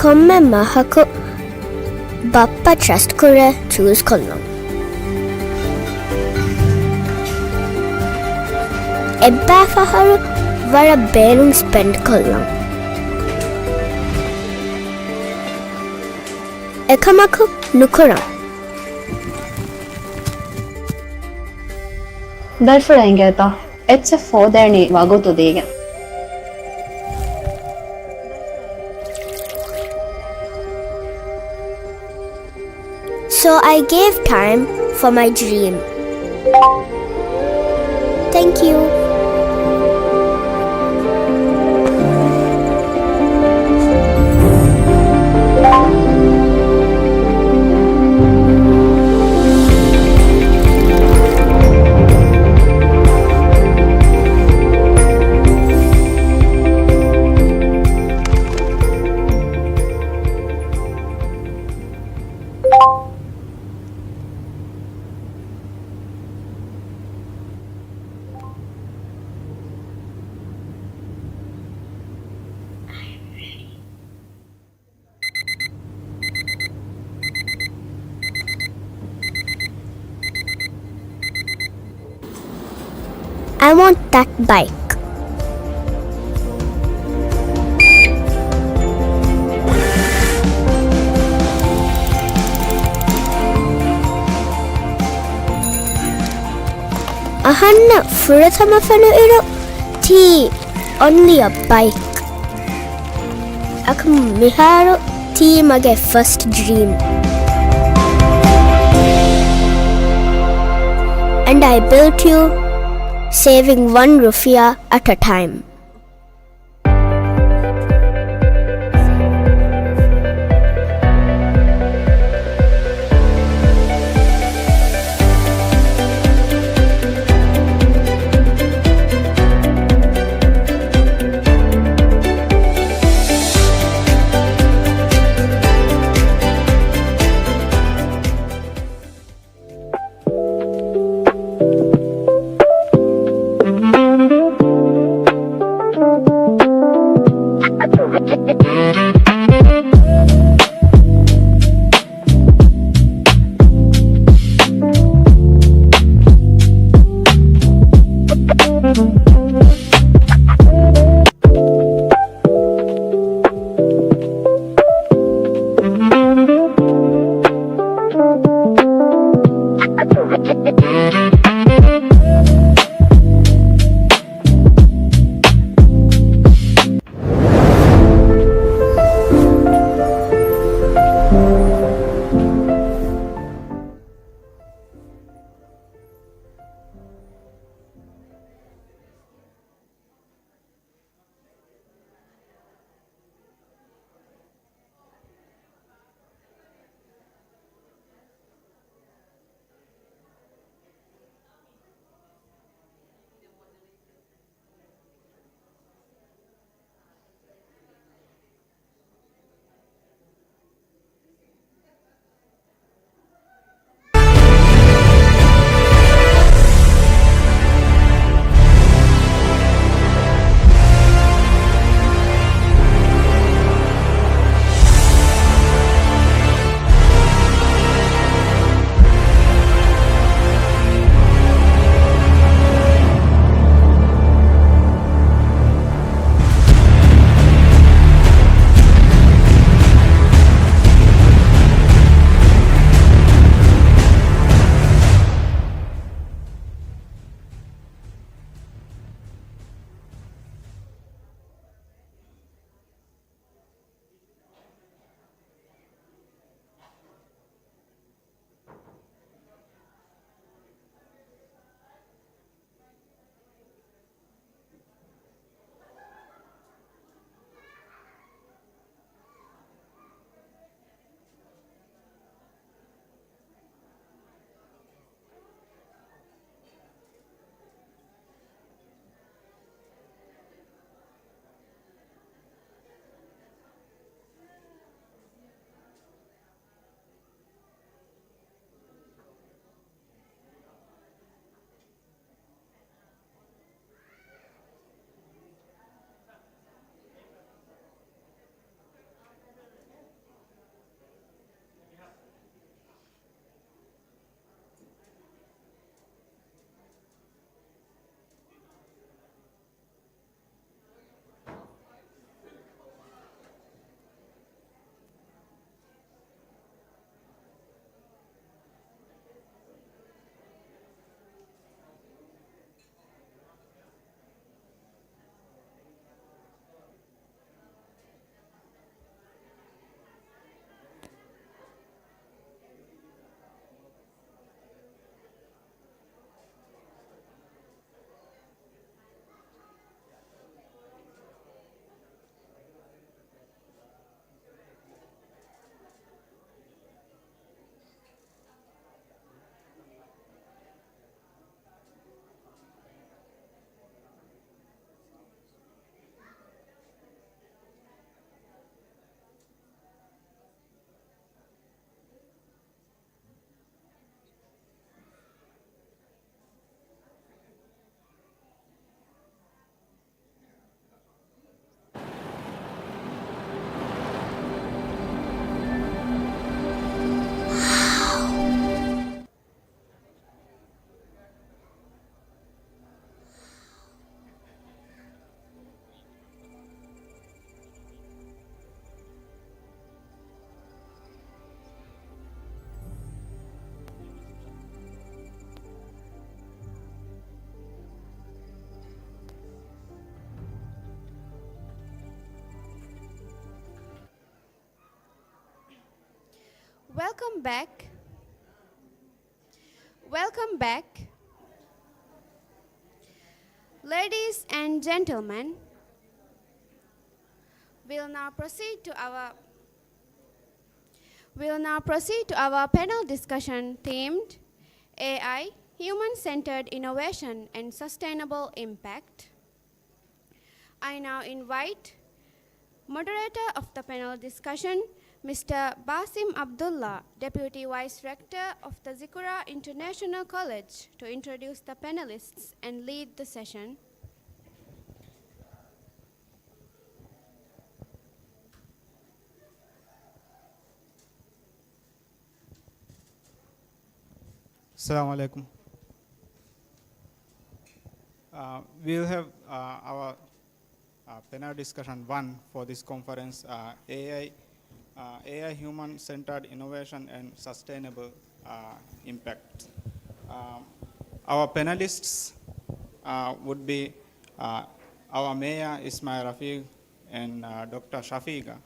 కొమ్మె మహకు Bappa trust కూడా చూసుకున్నాం. ఎబ్బాఫహరు వర బేరింగ్ స్పెండ్ కొల్లాం. ఎకమకు నుకురాం. Därför enkelt då. Ett så få där ni var gott och degen. So I gave time for my dream. Thank you. I want that bike. Ahanna furathamafanu iru tea only a bike. Akam miharu tea mage first dream. And I built you saving 1 rufiya at a time. Welcome back. Welcome back. Ladies and gentlemen, we'll now proceed to our panel discussion themed AI, Human-Centered Innovation and Sustainable Impact. I now invite moderator of the panel discussion, Mr. Basim Abdullah, Deputy Vice Rector of the Zikura International College, to introduce the panelists and lead the session. Assalamu alaikum. We'll have our panel discussion one for this conference, AI Human-Centered Innovation and Sustainable Impact. Our panelists would be our Mayor Ismail Rafiq and Dr. Shafiqa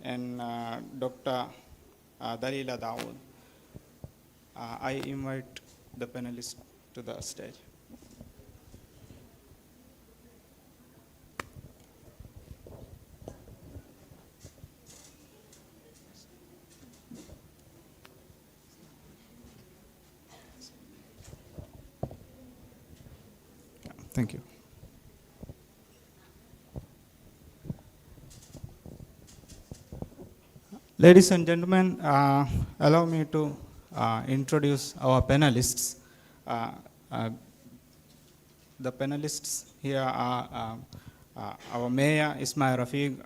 and Dr. Dalila Dawood. I invite the panelists to the stage. Thank you. Ladies and gentlemen, allow me to introduce our panelists. The panelists here are our Mayor Ismail Rafiq.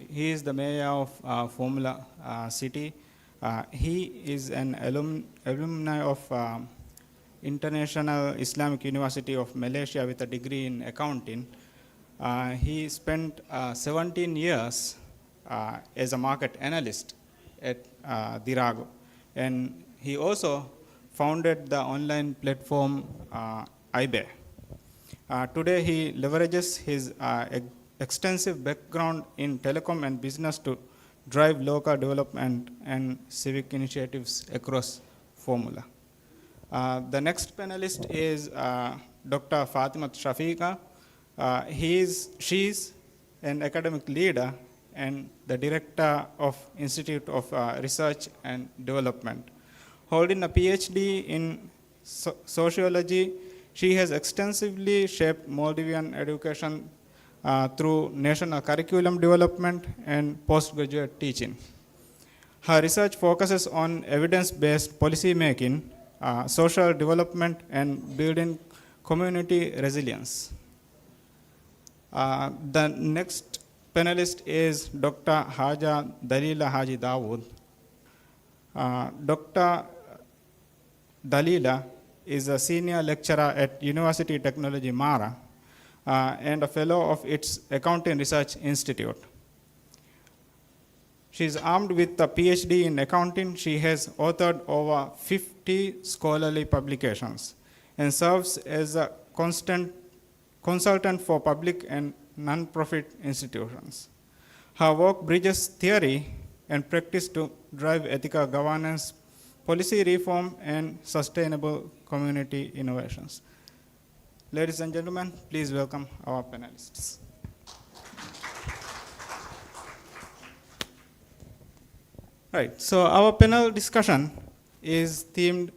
He is the Mayor of Formula City. He is an alumni of International Islamic University of Malaysia with a degree in accounting. He spent 17 years as a market analyst at Dirago. And he also founded the online platform iBay. Today he leverages his extensive background in telecom and business to drive local development and civic initiatives across Formula. The next panelist is Dr. Fatimat Shafiqa. She's an academic leader and the director of Institute of Research and Development. Holding a PhD in sociology, she has extensively shaped Maldivian education through national curriculum development and postgraduate teaching. Her research focuses on evidence-based policy making, social development, and building community resilience. The next panelist is Dr. Haja Dalila Haji Dawood. Dr. Dalila is a senior lecturer at University Technology Mara and a fellow of its Accounting Research Institute. She is armed with a PhD in accounting. She has authored over 50 scholarly publications and serves as a consultant for public and non-profit institutions. Her work bridges theory and practice to drive ethical governance, policy reform, and sustainable community innovations. Ladies and gentlemen, please welcome our panelists. Right, so our panel discussion is themed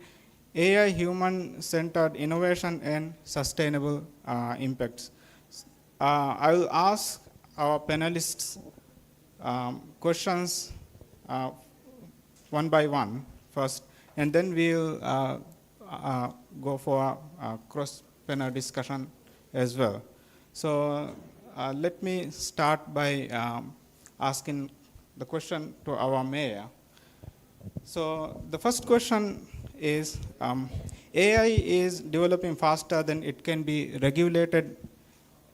AI Human-Centered Innovation and Sustainable Impacts. I will ask our panelists questions one by one first, and then we'll go for a cross-panel discussion as well. So let me start by asking the question to our mayor. So the first question is, AI is developing faster than it can be regulated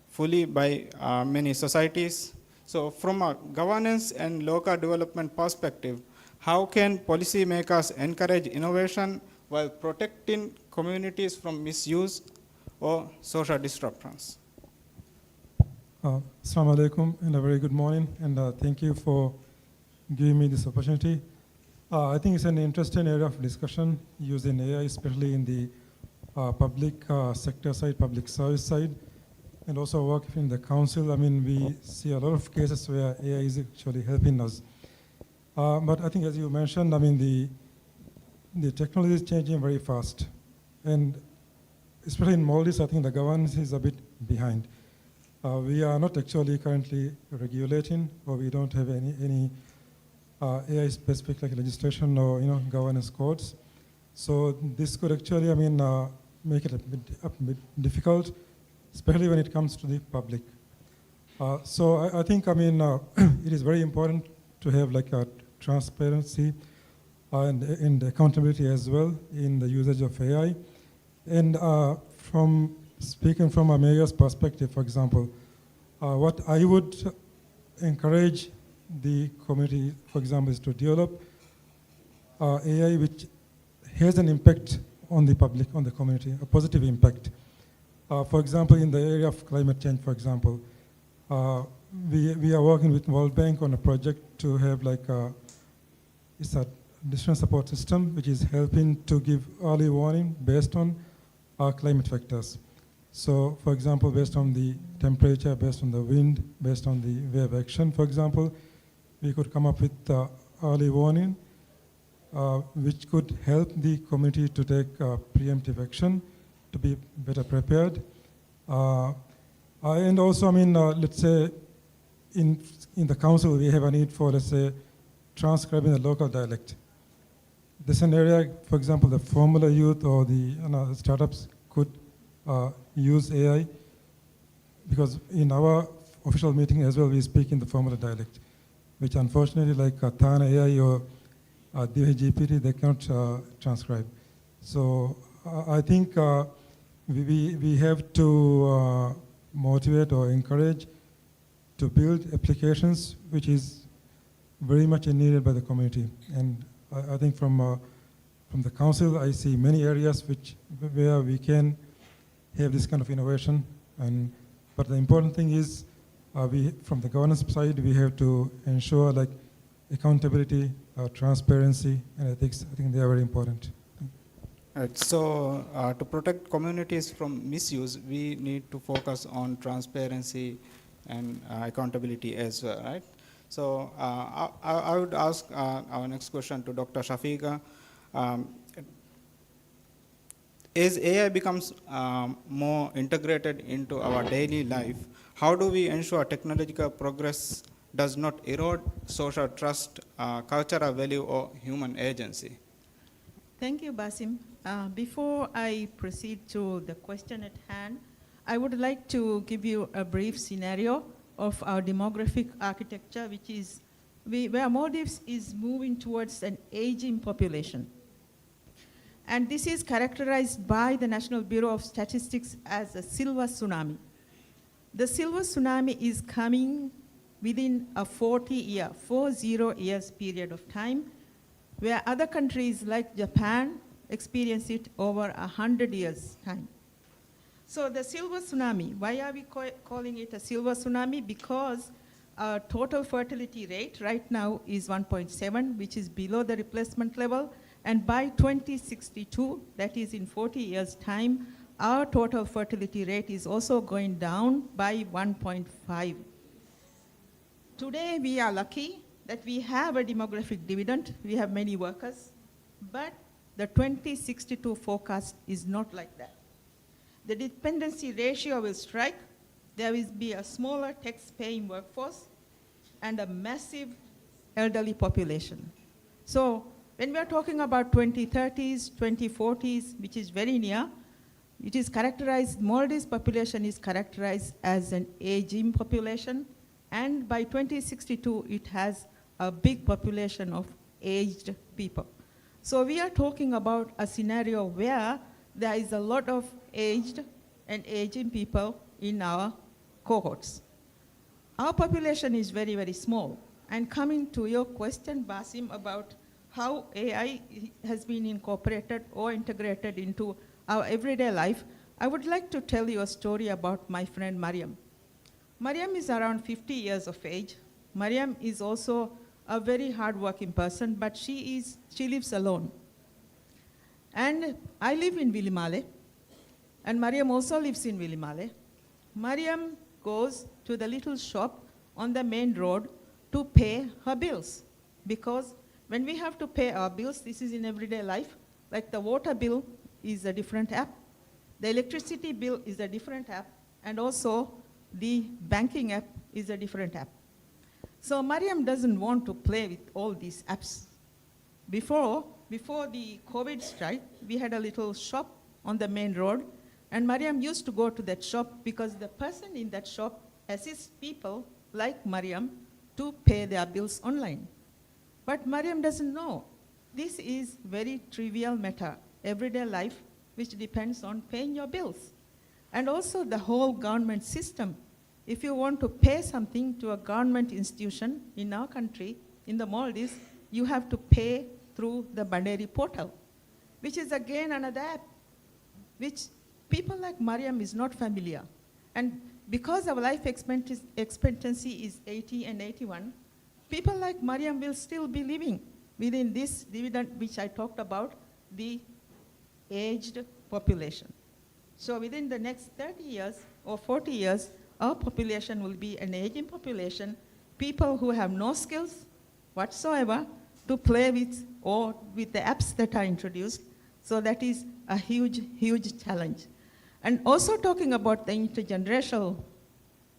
fully by many societies. So from a governance and local development perspective, how can policymakers encourage innovation while protecting communities from misuse or social disruptions? Assalamu alaikum and a very good morning, and thank you for giving me this opportunity. I think it's an interesting area of discussion using AI, especially in the public sector side, public service side, and also work in the council. I mean, we see a lot of cases where AI is actually helping us. But I think, as you mentioned, I mean, the technology is changing very fast. And especially in Maldives, I think the governance is a bit behind. We are not actually currently regulating, or we don't have any AI-specific like legislation or governance codes. So this could actually, I mean, make it a bit difficult, especially when it comes to the public. So I think, I mean, it is very important to have like a transparency and accountability as well in the usage of AI. And from speaking from a mayor's perspective, for example, what I would encourage the community, for example, is to develop AI which has an impact on the public, on the community, a positive impact. For example, in the area of climate change, for example, we are working with World Bank on a project to have like it's a decision support system which is helping to give early warning based on climate factors. So, for example, based on the temperature, based on the wind, based on the wave action, for example, we could come up with early warning, which could help the community to take preemptive action, to be better prepared. And also, I mean, let's say in the council, we have a need for, let's say, transcribing the local dialect. There's an area, for example, the Formula Youth or the startups could use AI, because in our official meeting as well, we speak in the Formula dialect, which unfortunately, like Thana AI or Divi GPT, they cannot transcribe. So I think we have to motivate or encourage to build applications which is very much needed by the community. And I think from the council, I see many areas where we can have this kind of innovation. But the important thing is, from the governance side, we have to ensure like accountability, transparency, and ethics. I think they are very important. Right. So to protect communities from misuse, we need to focus on transparency and accountability as well, right? So I would ask our next question to Dr. Shafiqa. As AI becomes more integrated into our daily life, how do we ensure technological progress does not erode social trust, cultural value, or human agency? Thank you, Basim. Before I proceed to the question at hand, I would like to give you a brief scenario of our demographic architecture, which is where Maldives is moving towards an aging population. And this is characterized by the National Bureau of Statistics as a silver tsunami. The silver tsunami is coming within a 40 years period of time, where other countries like Japan experience it over 100 years time. So the silver tsunami, why are we calling it a silver tsunami? Because our total fertility rate right now is 1.7, which is below the replacement level. And by 2062, that is in 40 years time, our total fertility rate is also going down by 1.5. Today, we are lucky that we have a demographic dividend. We have many workers, but the 2062 forecast is not like that. The dependency ratio will strike. There will be a smaller tax-paying workforce and a massive elderly population. So when we are talking about 2030s, 2040s, which is very near, it is characterized, Maldives population is characterized as an aging population, and by 2062, it has a big population of aged people. So we are talking about a scenario where there is a lot of aged and aging people in our cohorts. Our population is very, very small. And coming to your question, Basim, about how AI has been incorporated or integrated into our everyday life, I would like to tell you a story about my friend Mariam. Mariam is around 50 years of age. Mariam is also a very hardworking person, but she lives alone. And I live in Vilimale, and Mariam also lives in Vilimale. Mariam goes to the little shop on the main road to pay her bills, because when we have to pay our bills, this is in everyday life, like the water bill is a different app, the electricity bill is a different app, and also the banking app is a different app. So Mariam doesn't want to play with all these apps. Before the COVID strike, we had a little shop on the main road, and Mariam used to go to that shop because the person in that shop assists people like Mariam to pay their bills online. But Mariam doesn't know. This is very trivial matter, everyday life, which depends on paying your bills. And also the whole government system. If you want to pay something to a government institution in our country, in the Maldives, you have to pay through the Banderi portal, which is again another app, which people like Mariam is not familiar. And because our life expectancy is 80 and 81, people like Mariam will still be living within this dividend which I talked about, the aged population. So within the next 30 years or 40 years, our population will be an aging population, people who have no skills whatsoever to play with or with the apps that are introduced. So that is a huge, huge challenge. And also talking about the intergenerational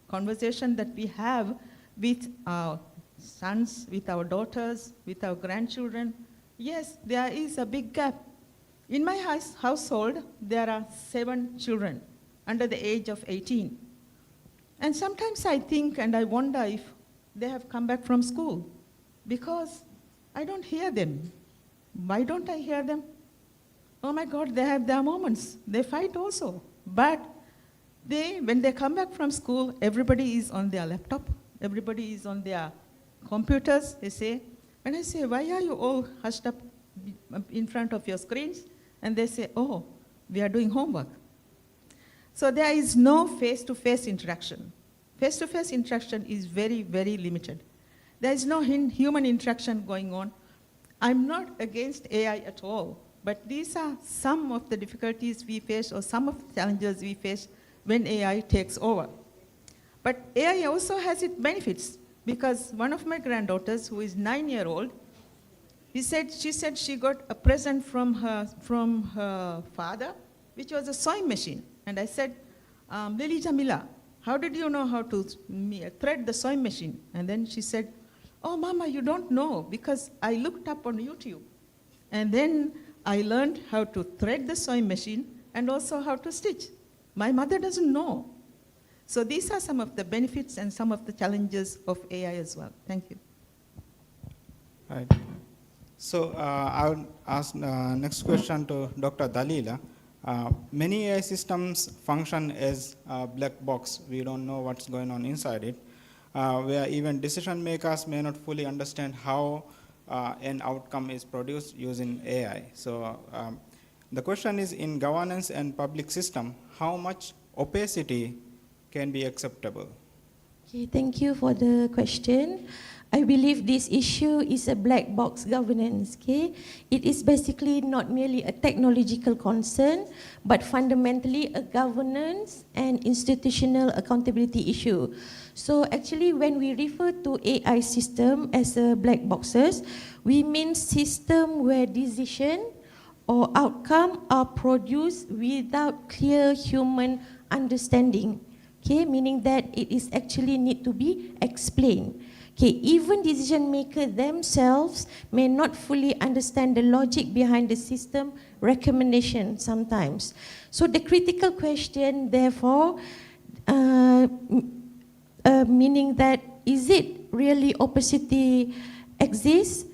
conversation that we have with our sons, with our daughters, with our grandchildren, yes, there is a big gap. In my household, there are 7 children under the age of 18. And sometimes I think and I wonder if they have come back from school, because I don't hear them. Why don't I hear them? Oh my God, they have their moments. They fight also. But when they come back from school, everybody is on their laptop. Everybody is on their computers. They say, when I say, why are you all hushed up in front of your screens? And they say, oh, we are doing homework. So there is no face-to-face interaction. Face-to-face interaction is very, very limited. There is no human interaction going on. I'm not against AI at all, but these are some of the difficulties we face or some of the challenges we face when AI takes over. But AI also has its benefits, because one of my granddaughters, who is 9-year-old, she said she got a present from her father, which was a sewing machine. And I said, Lily Jamila, how did you know how to thread the sewing machine? And then she said, oh, Mama, you don't know, because I looked up on YouTube. And then I learned how to thread the sewing machine and also how to stitch. My mother doesn't know. So these are some of the benefits and some of the challenges of AI as well. Thank you. Right. So I will ask next question to Dr. Dalila. Many AI systems function as a black box. We don't know what's going on inside it, where even decision makers may not fully understand how an outcome is produced using AI. So the question is, in governance and public system, how much opacity can be acceptable? Okay, thank you for the question. I believe this issue is a black box governance. Okay, it is basically not merely a technological concern, but fundamentally a governance and institutional accountability issue. So actually, when we refer to AI system as a black boxes, we mean system where decision or outcome are produced without clear human understanding. Okay, meaning that it is actually need to be explained. Okay, even decision makers themselves may not fully understand the logic behind the system recommendation sometimes. So the critical question, therefore, meaning that is it really opacity exists?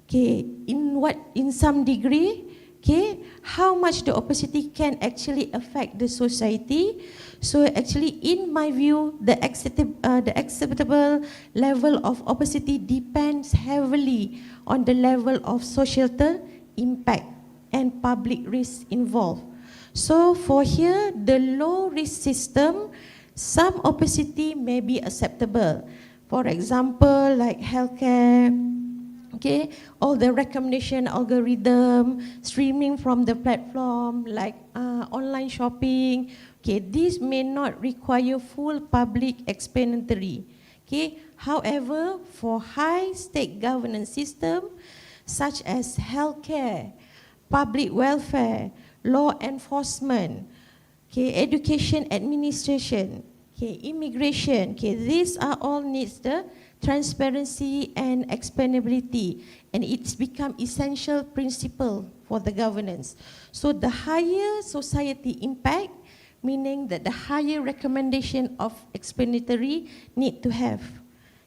Okay, in some degree. Okay, how much the opacity can actually affect the society. So actually, in my view, the acceptable level of opacity depends heavily on the level of societal impact and public risk involved. So for here, the low risk system, some opacity may be acceptable. For example, like healthcare, okay, all the recommendation algorithm, streaming from the platform, like online shopping, okay, these may not require full public explanatory, okay. However, for high-stake governance system, such as healthcare, public welfare, law enforcement, okay, education administration, okay, immigration, okay, these are all needs the transparency and explainability, and it's become essential principle for the governance. So the higher society impact, meaning that the higher recommendation of explanatory need to have.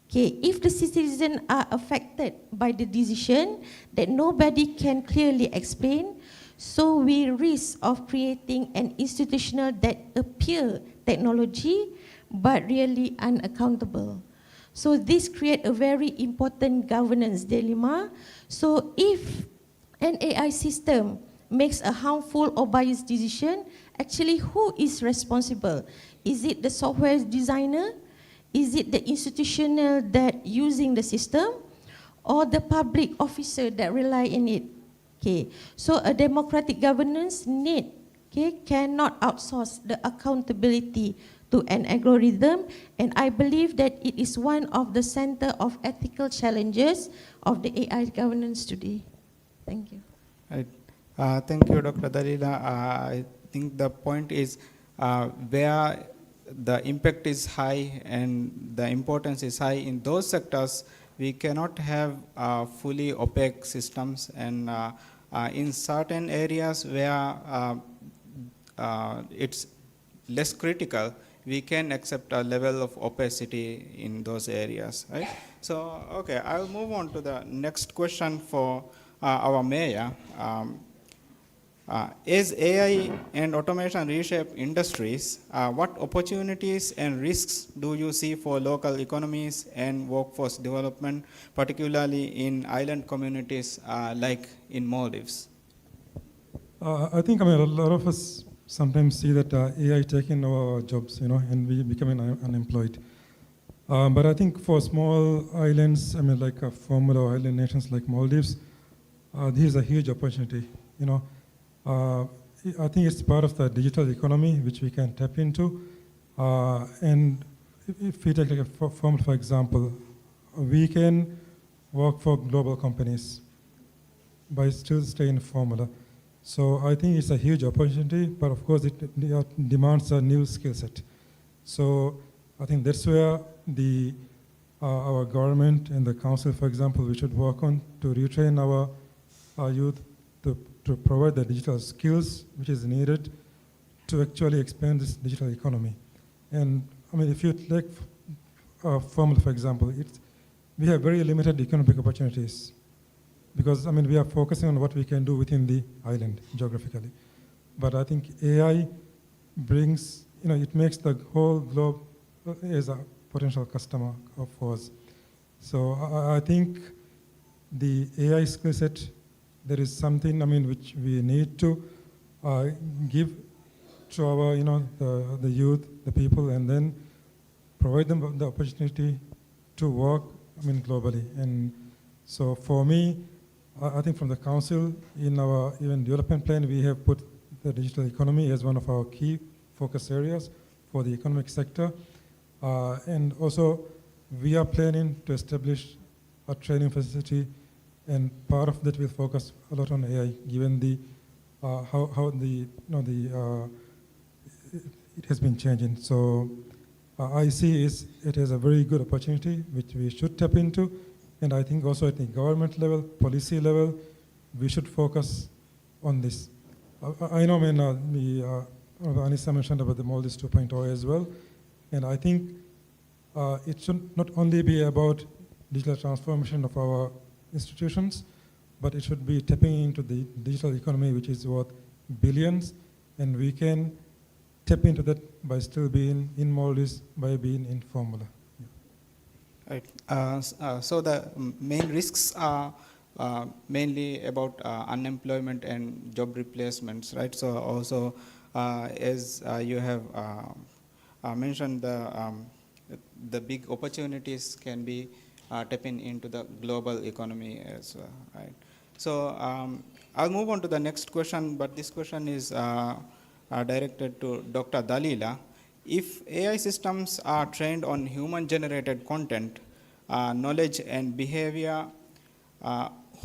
Okay, if the citizens are affected by the decision that nobody can clearly explain, so we risk of creating an institutional that appear technology but really unaccountable. So this create a very important governance dilemma. So if an AI system makes a harmful or biased decision, actually who is responsible? Is it the software designer? Is it the institutional that using the system, or the public officer that rely on it? Okay, so a democratic governance need, okay, cannot outsource the accountability to an algorithm, and I believe that it is one of the center of ethical challenges of the AI governance today. Thank you. Right. Thank you, Dr. Dalila. I think the point is where the impact is high and the importance is high in those sectors, we cannot have fully opaque systems, and in certain areas where it's less critical, we can accept a level of opacity in those areas, right? So, okay, I'll move on to the next question for our mayor. As AI and automation reshape industries, what opportunities and risks do you see for local economies and workforce development, particularly in island communities like in Maldives? I think, a lot of us sometimes see that AI taking our jobs, and we becoming unemployed. But I think for small islands, like former island nations like Maldives, this is a huge opportunity, I think it's part of the digital economy which we can tap into. And if we take like a formula, for example, we can work for global companies by still staying formula. So I think it's a huge opportunity, but of course it demands a new skill set. So I think that's where our government and the council, for example, we should work on to retrain our youth to provide the digital skills which is needed to actually expand this digital economy. And if you take formula, for example, we have very limited economic opportunities because we are focusing on what we can do within the island geographically. But I think AI brings, it makes the whole globe as a potential customer for us. So I think the AI skill set, there is something, which we need to give to our, the youth, the people, and then provide them the opportunity to work, globally. And so for me, I think from the council, in our even development plan, we have put the digital economy as one of our key focus areas for the economic sector. And also, we are planning to establish a training facility, and part of that will focus a lot on AI, given the how the it has been changing. So I see it is a very good opportunity which we should tap into, and I think also at the government level, policy level, we should focus on this. I know Anissa mentioned about the Maldives 2.0 as well, and I think it should not only be about digital transformation of our institutions, but it should be tapping into the digital economy, which is worth billions, and we can tap into that by still being in Maldives, by being in formula. Right. So the main risks are mainly about unemployment and job replacements, right? So also, as you have mentioned, the the big opportunities can be tapping into the global economy as well, right? So I'll move on to the next question, but this question is directed to Dr. Dalila. If AI systems are trained on human-generated content, knowledge and behavior,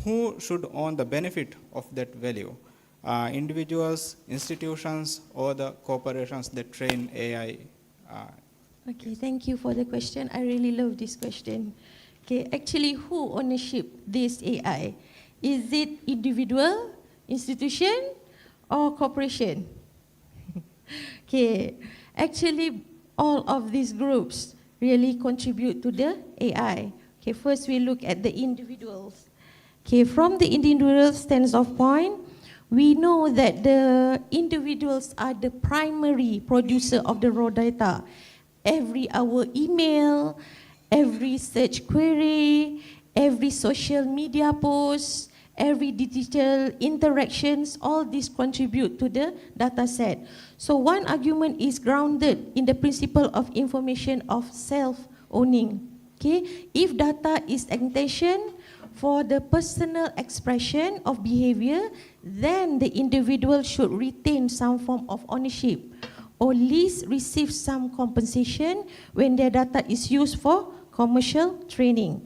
who should own the benefit of that value? Individuals, institutions, or the corporations that train AI? Okay, thank you for the question. I really love this question. Okay, actually, who ownership this AI? Is it individual, institution, or corporation? Okay, actually, all of these groups really contribute to the AI. Okay, first we look at the individuals. Okay, from the individual standpoint, we know that the individuals are the primary producer of the raw data. Every our email, every search query, every social media post, every digital interactions, all these contribute to the data set. So one argument is grounded in the principle of information of self-owning. Okay, if data is intention for the personal expression of behavior, then the individual should retain some form of ownership or at least receive some compensation when their data is used for commercial training.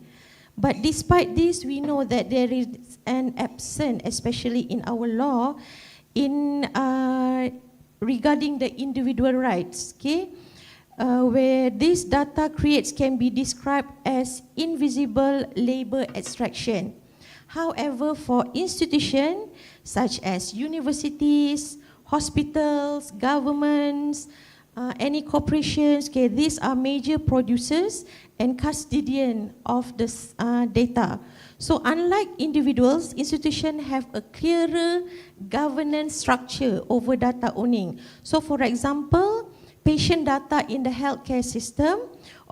But despite this, we know that there is an absence, especially in our law, in regarding the individual rights, okay? Where this data creates can be described as invisible labor extraction. However, for institutions such as universities, hospitals, governments, any corporations, okay, these are major producers and custodian of this data. So unlike individuals, institutions have a clearer governance structure over data owning. So for example, patient data in the healthcare system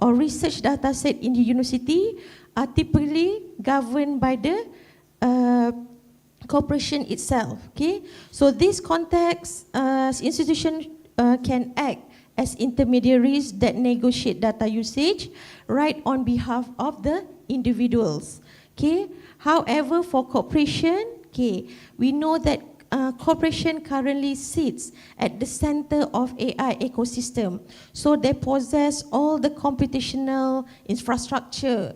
or research data set in the university are typically governed by the corporation itself. Okay, so this context, institutions can act as intermediaries that negotiate data usage right on behalf of the individuals. Okay, however, for corporation, okay, we know that corporation currently sits at the center of AI ecosystem. So they possess all the computational infrastructure,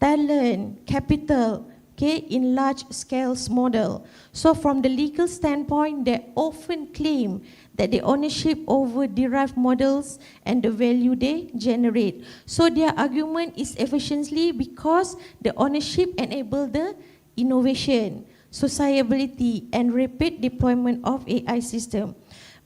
talent, capital, okay, in large scale model. So from the legal standpoint, they often claim that the ownership over derived models and the value they generate. So their argument is efficiently because the ownership enable the innovation, sociability, and rapid deployment of AI system.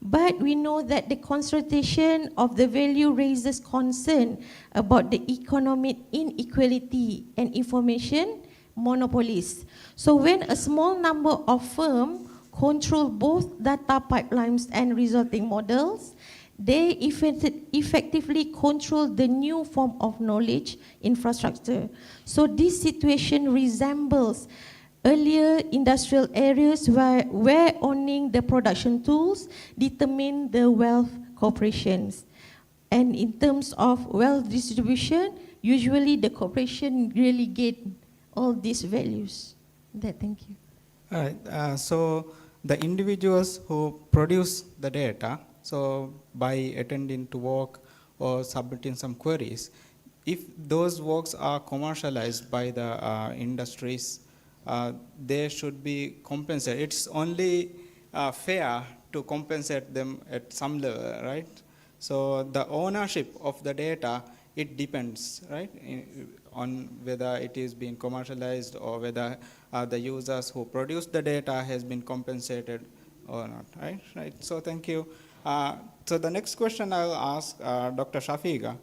But we know that the concentration of the value raises concern about the economic inequality and information monopolies. So when a small number of firms control both data pipelines and resulting models, they effectively control the new form of knowledge infrastructure. So this situation resembles earlier industrial areas where owning the production tools determine the wealth corporations. And in terms of wealth distribution, usually the corporation really get all these values. Thank you. All right, so the individuals who produce the data, so by attending to work or submitting some queries, if those works are commercialized by the industries, they should be compensated. It's only fair to compensate them at some level, right? So the ownership of the data, it depends, right, on whether it is being commercialized or whether the users who produce the data has been compensated or not, right? Right. So thank you. So the next question I'll ask Dr. Shafiga.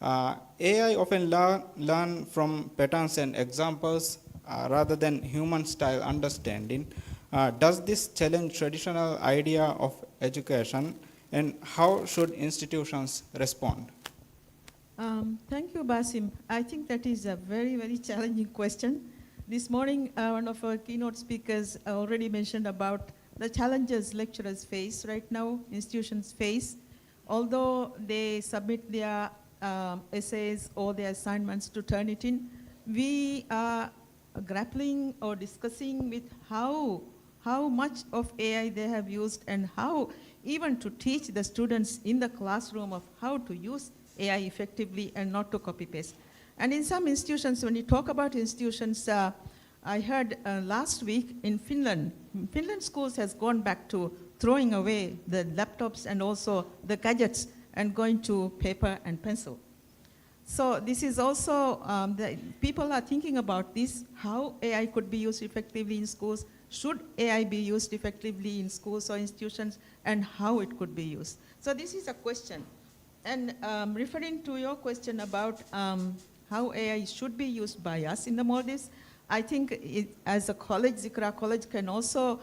AI often learn from patterns and examples rather than human-style understanding. Does this challenge traditional idea of education, and how should institutions respond? Thank you, Basim. I think that is a very, very challenging question. This morning, one of our keynote speakers already mentioned about the challenges lecturers face right now, institutions face. Although they submit their essays or their assignments to turn it in. We are grappling or discussing with how much of AI they have used and how even to teach the students in the classroom of how to use AI effectively and not to copy paste. And in some institutions, when you talk about institutions, I heard last week in Finland schools has gone back to throwing away the laptops and also the gadgets and going to paper and pencil. So this is also, people are thinking about this, how AI could be used effectively in schools, should AI be used effectively in schools or institutions, and how it could be used. So this is a question. And referring to your question about how AI should be used by us in the Maldives, I think as a college, Zikra College can also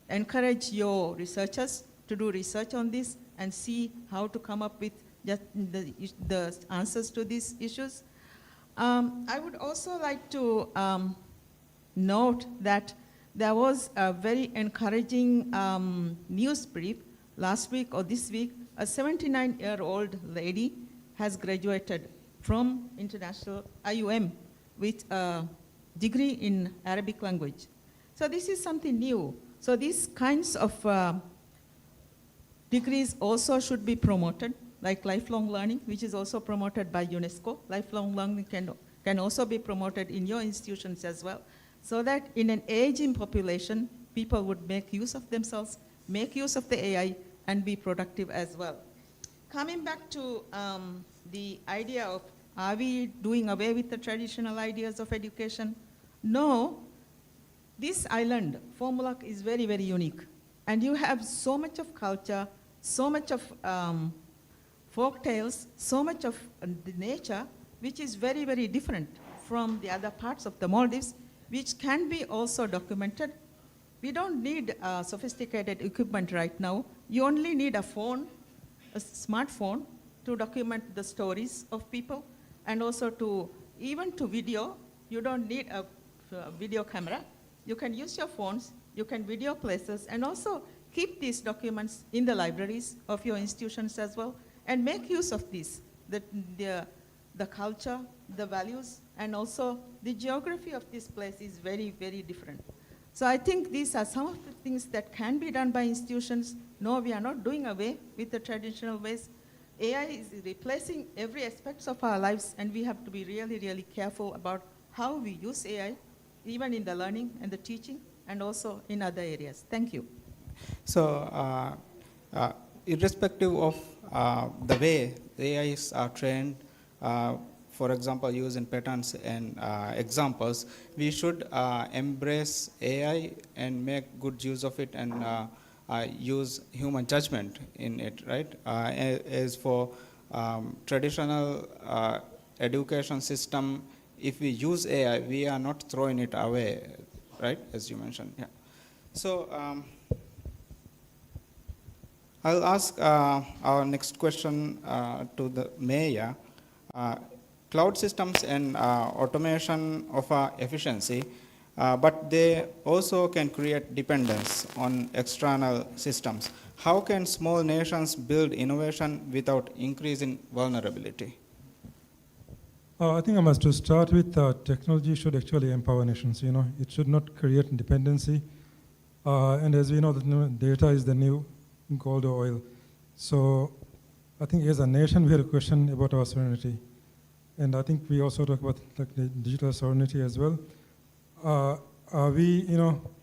encourage your researchers to do research on this and see how to come up with just the answers to these issues. I would also like to note that there was a very encouraging news brief last week or this week. A 79-year-old lady has graduated from International IUM with a degree in Arabic language. So this is something new. So these kinds of degrees also should be promoted, like lifelong learning, which is also promoted by UNESCO. Lifelong learning can also be promoted in your institutions as well, so that in an aging population, people would make use of themselves, make use of the AI, and be productive as well. Coming back to the idea of, are we doing away with the traditional ideas of education? No. This island, Formulak, is very, very unique. And you have so much of culture, so much of folk tales, so much of the nature, which is very, very different from the other parts of the Maldives, which can be also documented. We don't need sophisticated equipment right now. You only need a phone, a smartphone, to document the stories of people, and also to, even to video. You don't need a video camera. You can use your phones, you can video places, and also keep these documents in the libraries of your institutions as well, and make use of this, the culture, the values, and also the geography of this place is very, very different. So I think these are some of the things that can be done by institutions. No, we are not doing away with the traditional ways. AI is replacing every aspect of our lives, and we have to be really, really careful about how we use AI, even in the learning and the teaching, and also in other areas. Thank you. So, irrespective of the way the AIs are trained, for example, using patterns and examples, we should embrace AI and make good use of it and use human judgment in it, right? As for traditional education system, if we use AI, we are not throwing it away, right, as you mentioned. Yeah. So I'll ask our next question to the mayor. Cloud systems and automation offer efficiency, but they also can create dependence on external systems. How can small nations build innovation without increasing vulnerability? I think I must to start with technology should actually empower nations. You know, it should not create dependency. And as we know, data is the new gold or oil. So I think as a nation, we have a question about our sovereignty. And I think we also talk about like the digital sovereignty as well. Are we,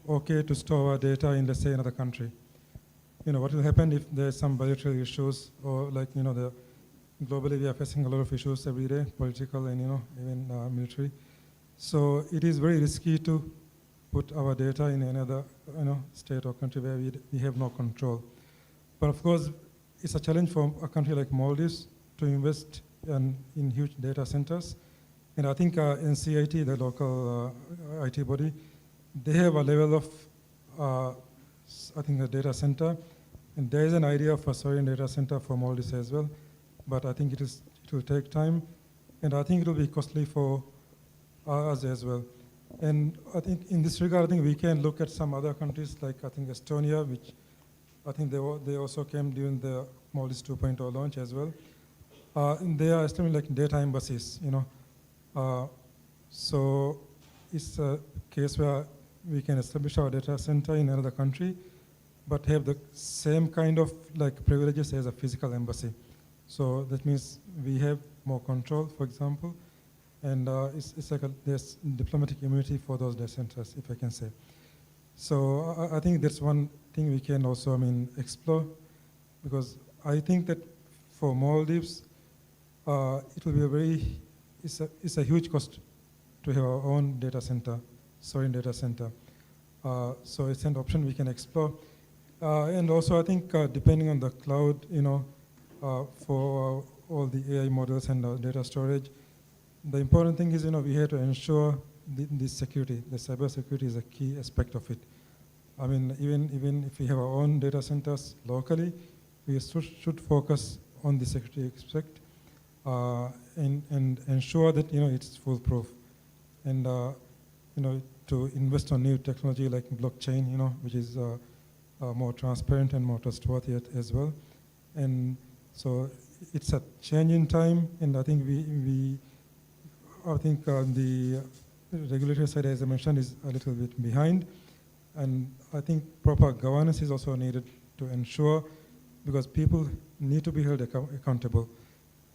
okay to store our data in, let's say, another country? What will happen if there's some bilateral issues or globally we are facing a lot of issues every day, political and, even military. So it is very risky to put our data in another, state or country where we have no control. But of course, it's a challenge for a country like Maldives to invest in huge data centers. And I think NCIT, the local IT body, they have a level of, I think, a data center. And there is an idea of a sovereign data center for Maldives as well. But I think it will take time. And I think it will be costly for us as well. And I think in this regard, I think we can look at some other countries like I think Estonia, which I think they also came during the Maldives 2.0 launch as well. And they are estimated like data embassies, you know. So it's a case where we can establish our data center in another country, but have the same kind of like privileges as a physical embassy. So that means we have more control, for example, and it's like there's diplomatic immunity for those data centers, if I can say. So I think that's one thing we can also, explore, because I think that for Maldives, it will be it's a huge cost to have our own data center, sovereign data center. So it's an option we can explore. And also I think depending on the cloud, for all the AI models and data storage, the important thing is, we have to ensure the security. The cyber security is a key aspect of it. Even if we have our own data centers locally, we should focus on the security aspect and ensure that it's foolproof. And to invest on new technology like blockchain, which is more transparent and more trustworthy as well. And so it's a change in time, and I think the regulatory side, as I mentioned, is a little bit behind. And I think proper governance is also needed to ensure, because people need to be held accountable.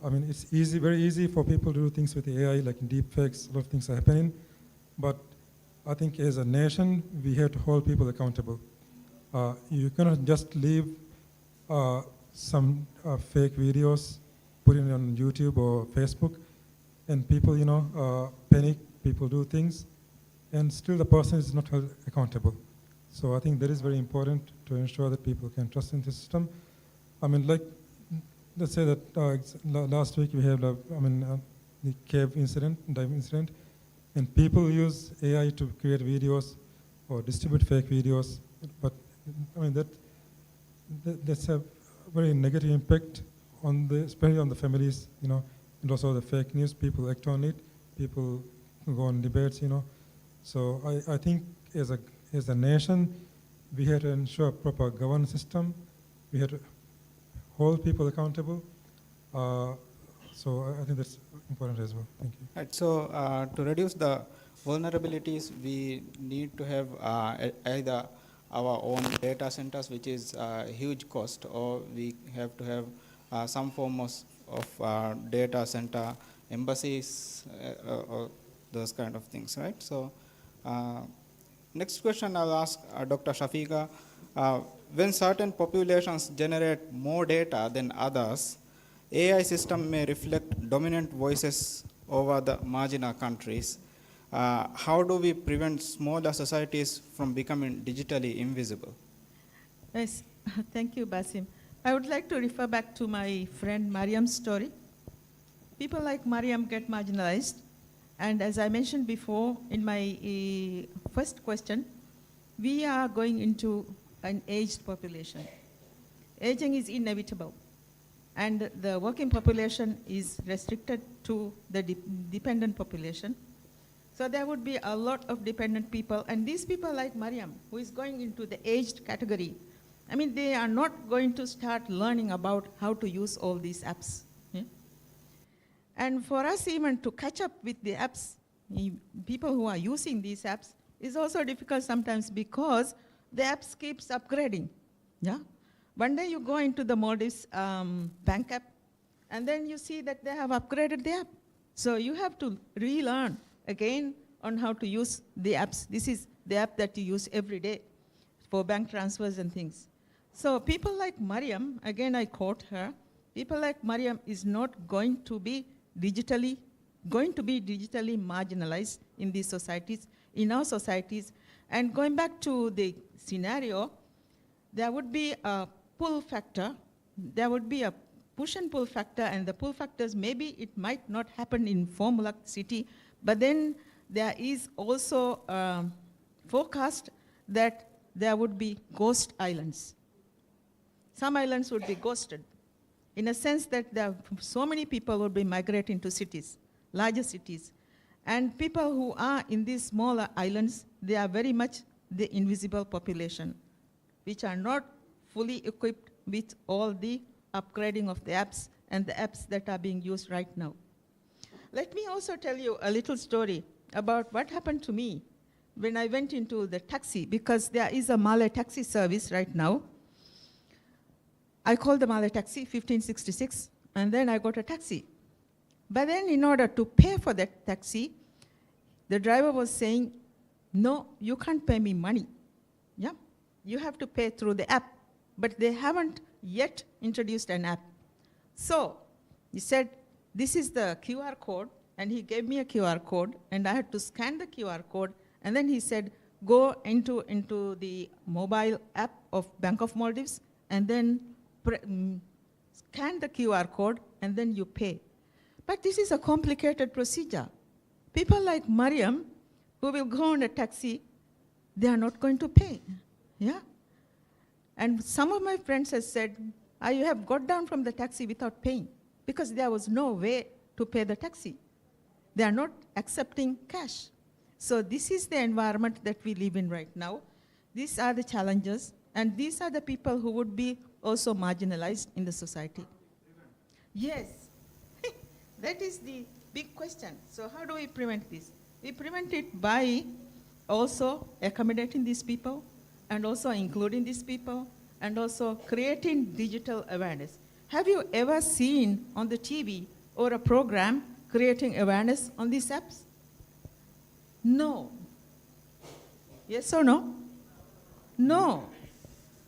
It's very easy for people to do things with AI, like deepfakes, a lot of things are happening. But I think as a nation, we have to hold people accountable. You cannot just leave some fake videos, put it on YouTube or Facebook, and people, panic, people do things, and still the person is not held accountable. So I think that is very important to ensure that people can trust in the system. Let's say that last week we had the cave incident, dive incident, and people use AI to create videos or distribute fake videos. But that's a very negative impact especially on the families, and also the fake news. People act on it. People go on debates, So I think as a nation, we have to ensure a proper governance system. We have to hold people accountable. So I think that's important as well. Thank you. Right, so to reduce the vulnerabilities, we need to have either our own data centers, which is a huge cost, or we have to have some form of data center embassies or those kind of things, right? So next question I'll ask Dr. Shafiqa. When certain populations generate more data than others, AI system may reflect dominant voices over the marginal countries. How do we prevent smaller societies from becoming digitally invisible? Yes, thank you, Basim. I would like to refer back to my friend Mariam's story. People like Mariam get marginalized, and as I mentioned before in my first question, we are going into an aged population. Aging is inevitable, and the working population is restricted to the dependent population. So there would be a lot of dependent people, and these people like Mariam, who is going into the aged category, they are not going to start learning about how to use all these apps. Yeah? And for us even to catch up with the apps, people who are using these apps, is also difficult sometimes because the apps keeps upgrading. Yeah? One day you go into the Maldives bank app, and then you see that they have upgraded the app. So you have to relearn again on how to use the apps. This is the app that you use every day for bank transfers and things. So people like Mariam, again I quote her, people like Mariam is not going to be digitally marginalized in these societies, in our societies. And going back to the scenario, there would be a pull factor, there would be a push and pull factor, and the pull factors, maybe it might not happen in Formula City, but then there is also forecast that there would be ghost islands. Some islands would be ghosted, in a sense that there so many people would be migrating to cities, larger cities. And people who are in these smaller islands, they are very much the invisible population, which are not fully equipped with all the upgrading of the apps and the apps that are being used right now. Let me also tell you a little story about what happened to me when I went into the taxi, because there is a Malay taxi service right now. I called the Malay taxi, 1566, and then I got a taxi. But then in order to pay for that taxi, the driver was saying, no, you can't pay me money. Yeah, you have to pay through the app. But they haven't yet introduced an app. So he said, this is the QR code, and he gave me a QR code, and I had to scan the QR code, and then he said, go into the mobile app of Bank of Maldives, and then scan the QR code, and then you pay. But this is a complicated procedure. People like Mariam, who will go on a taxi, they are not going to pay. Yeah? And some of my friends have said, you have got down from the taxi without paying, because there was no way to pay the taxi. They are not accepting cash. So this is the environment that we live in right now. These are the challenges, and these are the people who would be also marginalized in the society. Yes, that is the big question. So how do we prevent this? We prevent it by also accommodating these people, and also including these people, and also creating digital awareness. Have you ever seen on the TV or a program creating awareness on these apps? No. Yes or no? No.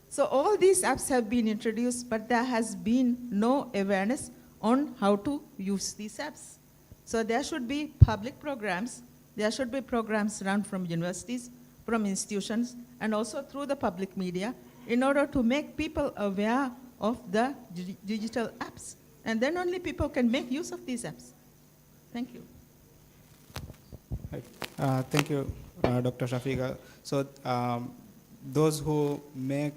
So all these apps have been introduced, but there has been no awareness on how to use these apps. So there should be public programs, there should be programs run from universities, from institutions, and also through the public media, in order to make people aware of the digital apps. And then only people can make use of these apps. Thank you. Right. Thank you, Dr. Shafiqa. So those who make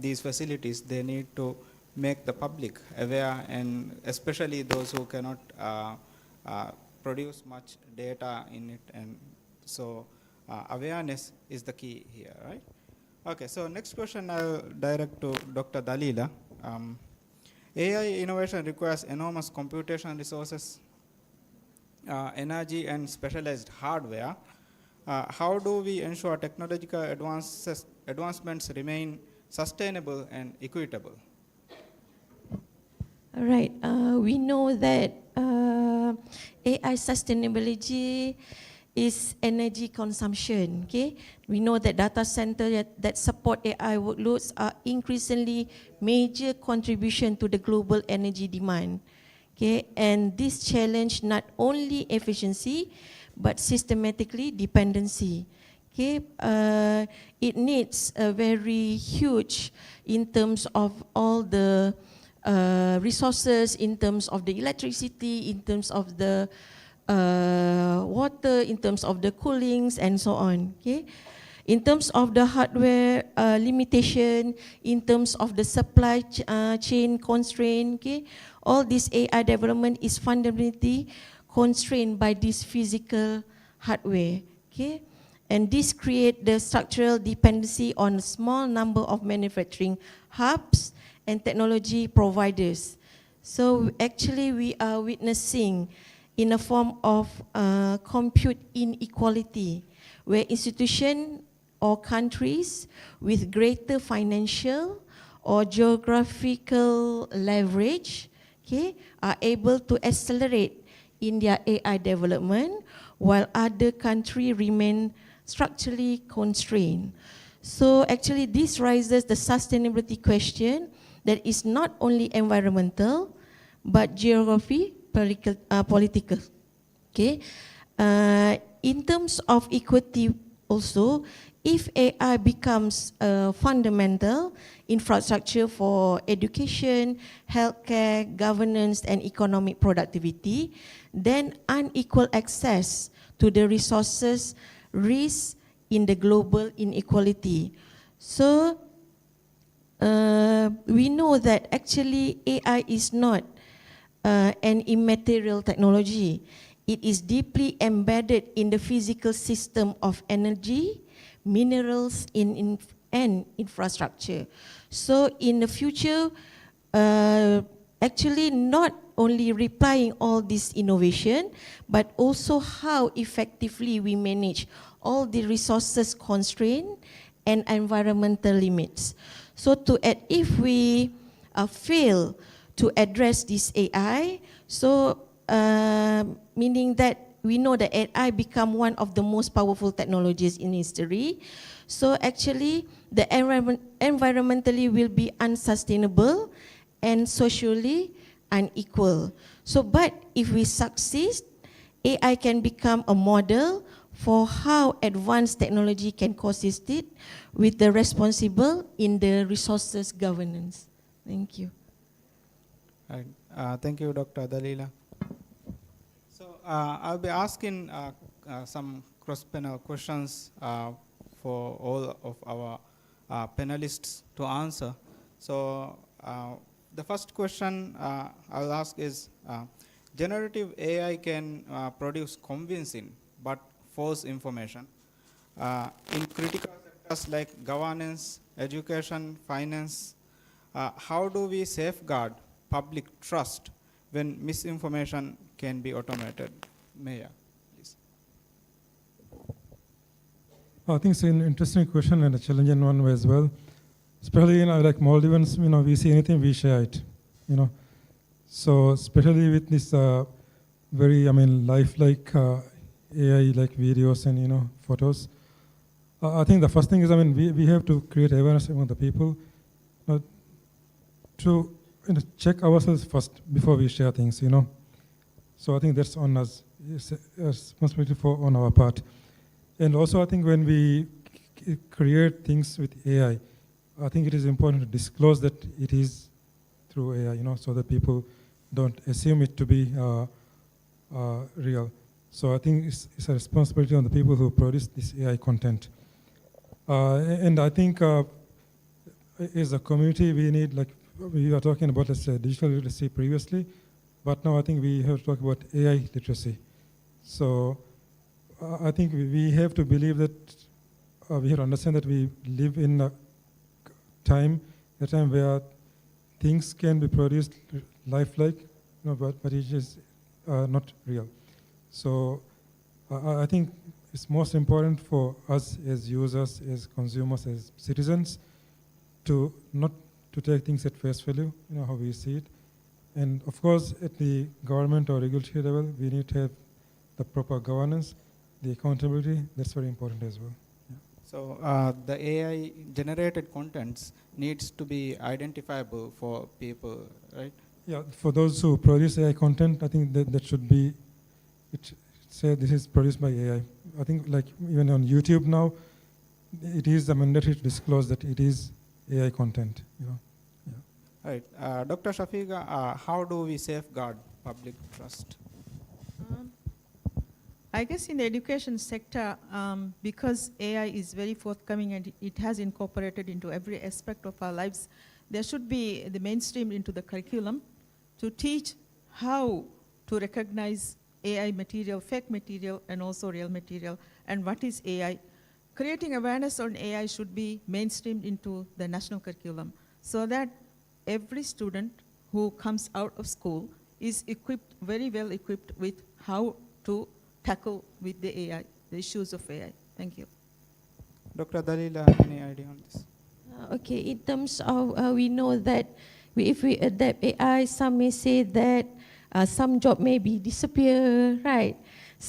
these facilities, they need to make the public aware, and especially those who cannot produce much data in it. And so awareness is the key here, right? Okay, so next question I'll direct to Dr. Dalila. AI innovation requires enormous computational resources, energy, and specialized hardware. How do we ensure technological advancements remain sustainable and equitable? All right. We know that AI sustainability is energy consumption. Okay, we know that data centers that support AI workloads are increasingly major contribution to the global energy demand. Okay, and this challenge not only efficiency but systematically dependency. Okay, it needs a very huge in terms of all the resources, in terms of the electricity, in terms of the water, in terms of the coolings, and so on. Okay, in terms of the hardware limitation, in terms of the supply chain constraint. Okay, all this AI development is fundamentally constrained by this physical hardware. Okay, and this create the structural dependency on a small number of manufacturing hubs and technology providers. So actually we are witnessing in a form of compute inequality, where institutions or countries with greater financial or geographical leverage, okay, are able to accelerate in their AI development, while other countries remain structurally constrained. So actually this raises the sustainability question that is not only environmental, but political. Okay. In terms of equity also, if AI becomes a fundamental infrastructure for education, healthcare, governance, and economic productivity, then unequal access to the resources risks in the global inequality. So we know that actually AI is not an immaterial technology. It is deeply embedded in the physical system of energy, minerals, and infrastructure. So in the future, actually not only replying all this innovation, but also how effectively we manage all the resources constraint and environmental limits. So if we fail to address this AI, so meaning that we know that AI become one of the most powerful technologies in history. So actually, the environmentally will be unsustainable and socially unequal. So, but if we succeed, AI can become a model for how advanced technology can coexist with the responsible in the resources governance. Thank you. Right. Thank you, Dr. Dalila. So I'll be asking some cross-panel questions for all of our panelists to answer. So the first question I'll ask is, generative AI can produce convincing but false information in critical sectors like governance, education, finance. How do we safeguard public trust when misinformation can be automated? Maya, please. I think it's an interesting question and a challenging one as well. Especially, like Maldivans, we see anything, we share it, So especially with this very, lifelike AI, like videos and, photos. I think the first thing is, we have to create awareness among the people to check ourselves first before we share things, So I think that's on us, it's a responsibility on our part. And also I think when we create things with AI, I think it is important to disclose that it is through AI, so that people don't assume it to be real. So I think it's a responsibility on the people who produce this AI content. And I think as a community, we need, like we were talking about, let's say, digital literacy previously, but now I think we have to talk about AI literacy. So I think we have to believe that, we have to understand that we live in a time where things can be produced lifelike, but it is not real. So I think it's most important for us as users, as consumers, as citizens, to not to take things at face value, how we see it. And of course, at the government or regulatory level, we need to have the proper governance, the accountability. That's very important as well. So the AI generated contents needs to be identifiable for people, right? Yeah, for those who produce AI content, I think that should be, it say this is produced by AI. I think like even on YouTube now, it is mandatory to disclose that it is AI content, Yeah. Right. Dr. Shafiga, how do we safeguard public trust? I guess in the education sector, because AI is very forthcoming and it has incorporated into every aspect of our lives, there should be the mainstream into the curriculum to teach how to recognize AI material, fake material, and also real material, and what is AI. Creating awareness on AI should be mainstreamed into the national curriculum so that every student who comes out of school is equipped, very well equipped with how to tackle with the AI, the issues of AI. Thank you. Dr. Dalila, any idea on this? Okay, in terms of, we know that if we adapt AI, some may say that some job may be disappear, right?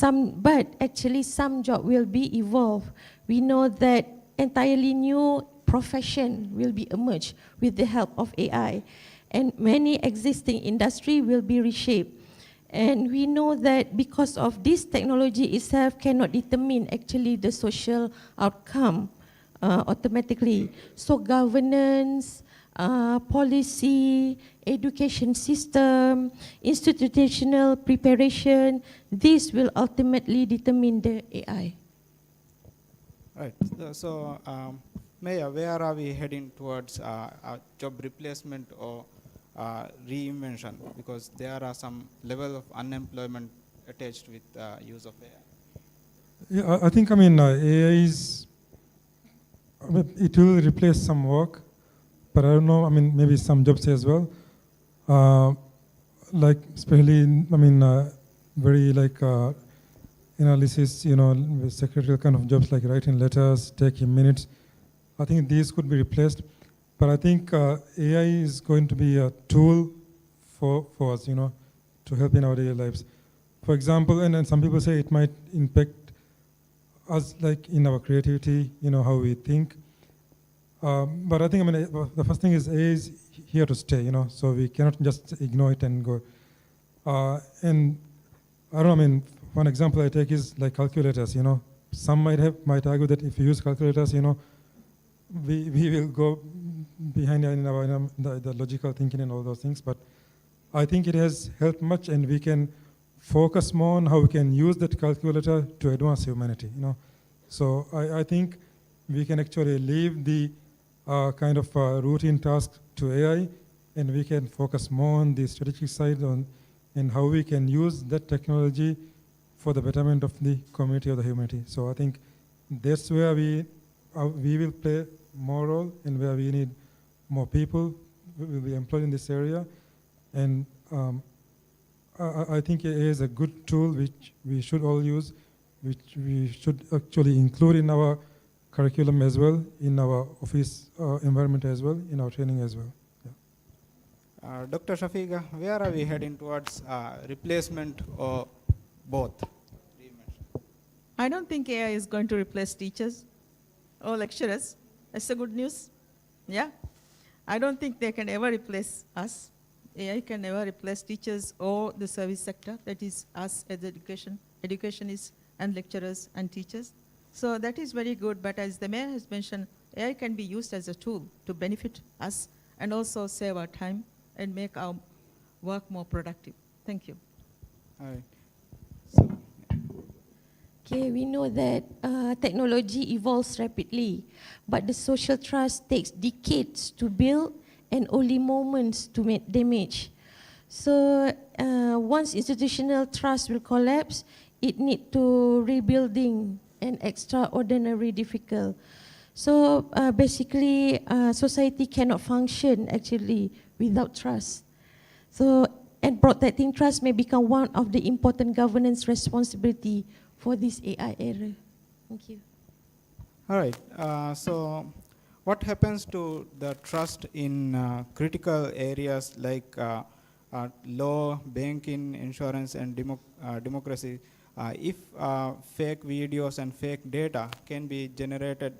But actually some job will be evolved. We know that entirely new profession will be emerged with the help of AI, and many existing industry will be reshaped. And we know that because of this technology itself cannot determine actually the social outcome automatically. So governance, policy, education system, institutional preparation, this will ultimately determine the AI. Right. So, Maya, where are we heading towards job replacement or reinvention? Because there are some level of unemployment attached with use of AI. Yeah, I think, AI is, it will replace some work, but I don't know, maybe some jobs as well. like especially, very like analysis, with secretarial kind of jobs like writing letters, taking minutes. I think these could be replaced. But I think AI is going to be a tool for us, to help in our daily lives. For example, and then some people say it might impact us like in our creativity, how we think. But I think, the first thing is AI is here to stay, so we cannot just ignore it and go. And I don't know, one example I take is like calculators, Some might argue that if you use calculators, we will go behind in our the logical thinking and all those things. But I think it has helped much, and we can focus more on how we can use that calculator to advance humanity, So I think we can actually leave the kind of routine task to AI, and we can focus more on the strategic side and how we can use that technology for the betterment of the community or the humanity. So I think that's where we will play more role, and where we need more people will be employed in this area. And I think it is a good tool which we should all use, which we should actually include in our curriculum as well, in our office environment as well, in our training as well. Yeah. Dr. Shafiq, where are we heading towards replacement or both? I don't think AI is going to replace teachers or lecturers. That's the good news. Yeah. I don't think they can ever replace us. AI can never replace teachers or the service sector, that is us as educationists and lecturers and teachers. So that is very good, but as the mayor has mentioned, AI can be used as a tool to benefit us and also save our time and make our work more productive. Thank you. All right. So, Okay, we know that technology evolves rapidly, but the social trust takes decades to build and only moments to make damage. So once institutional trust will collapse, it needs to rebuilding and extraordinary difficult. So basically, society cannot function actually without trust. So, and protecting trust may become one of the important governance responsibility for this AI era. Thank you. all right. So, what happens to the trust in critical areas like law, banking, insurance, and democracy? If fake videos and fake data can be generated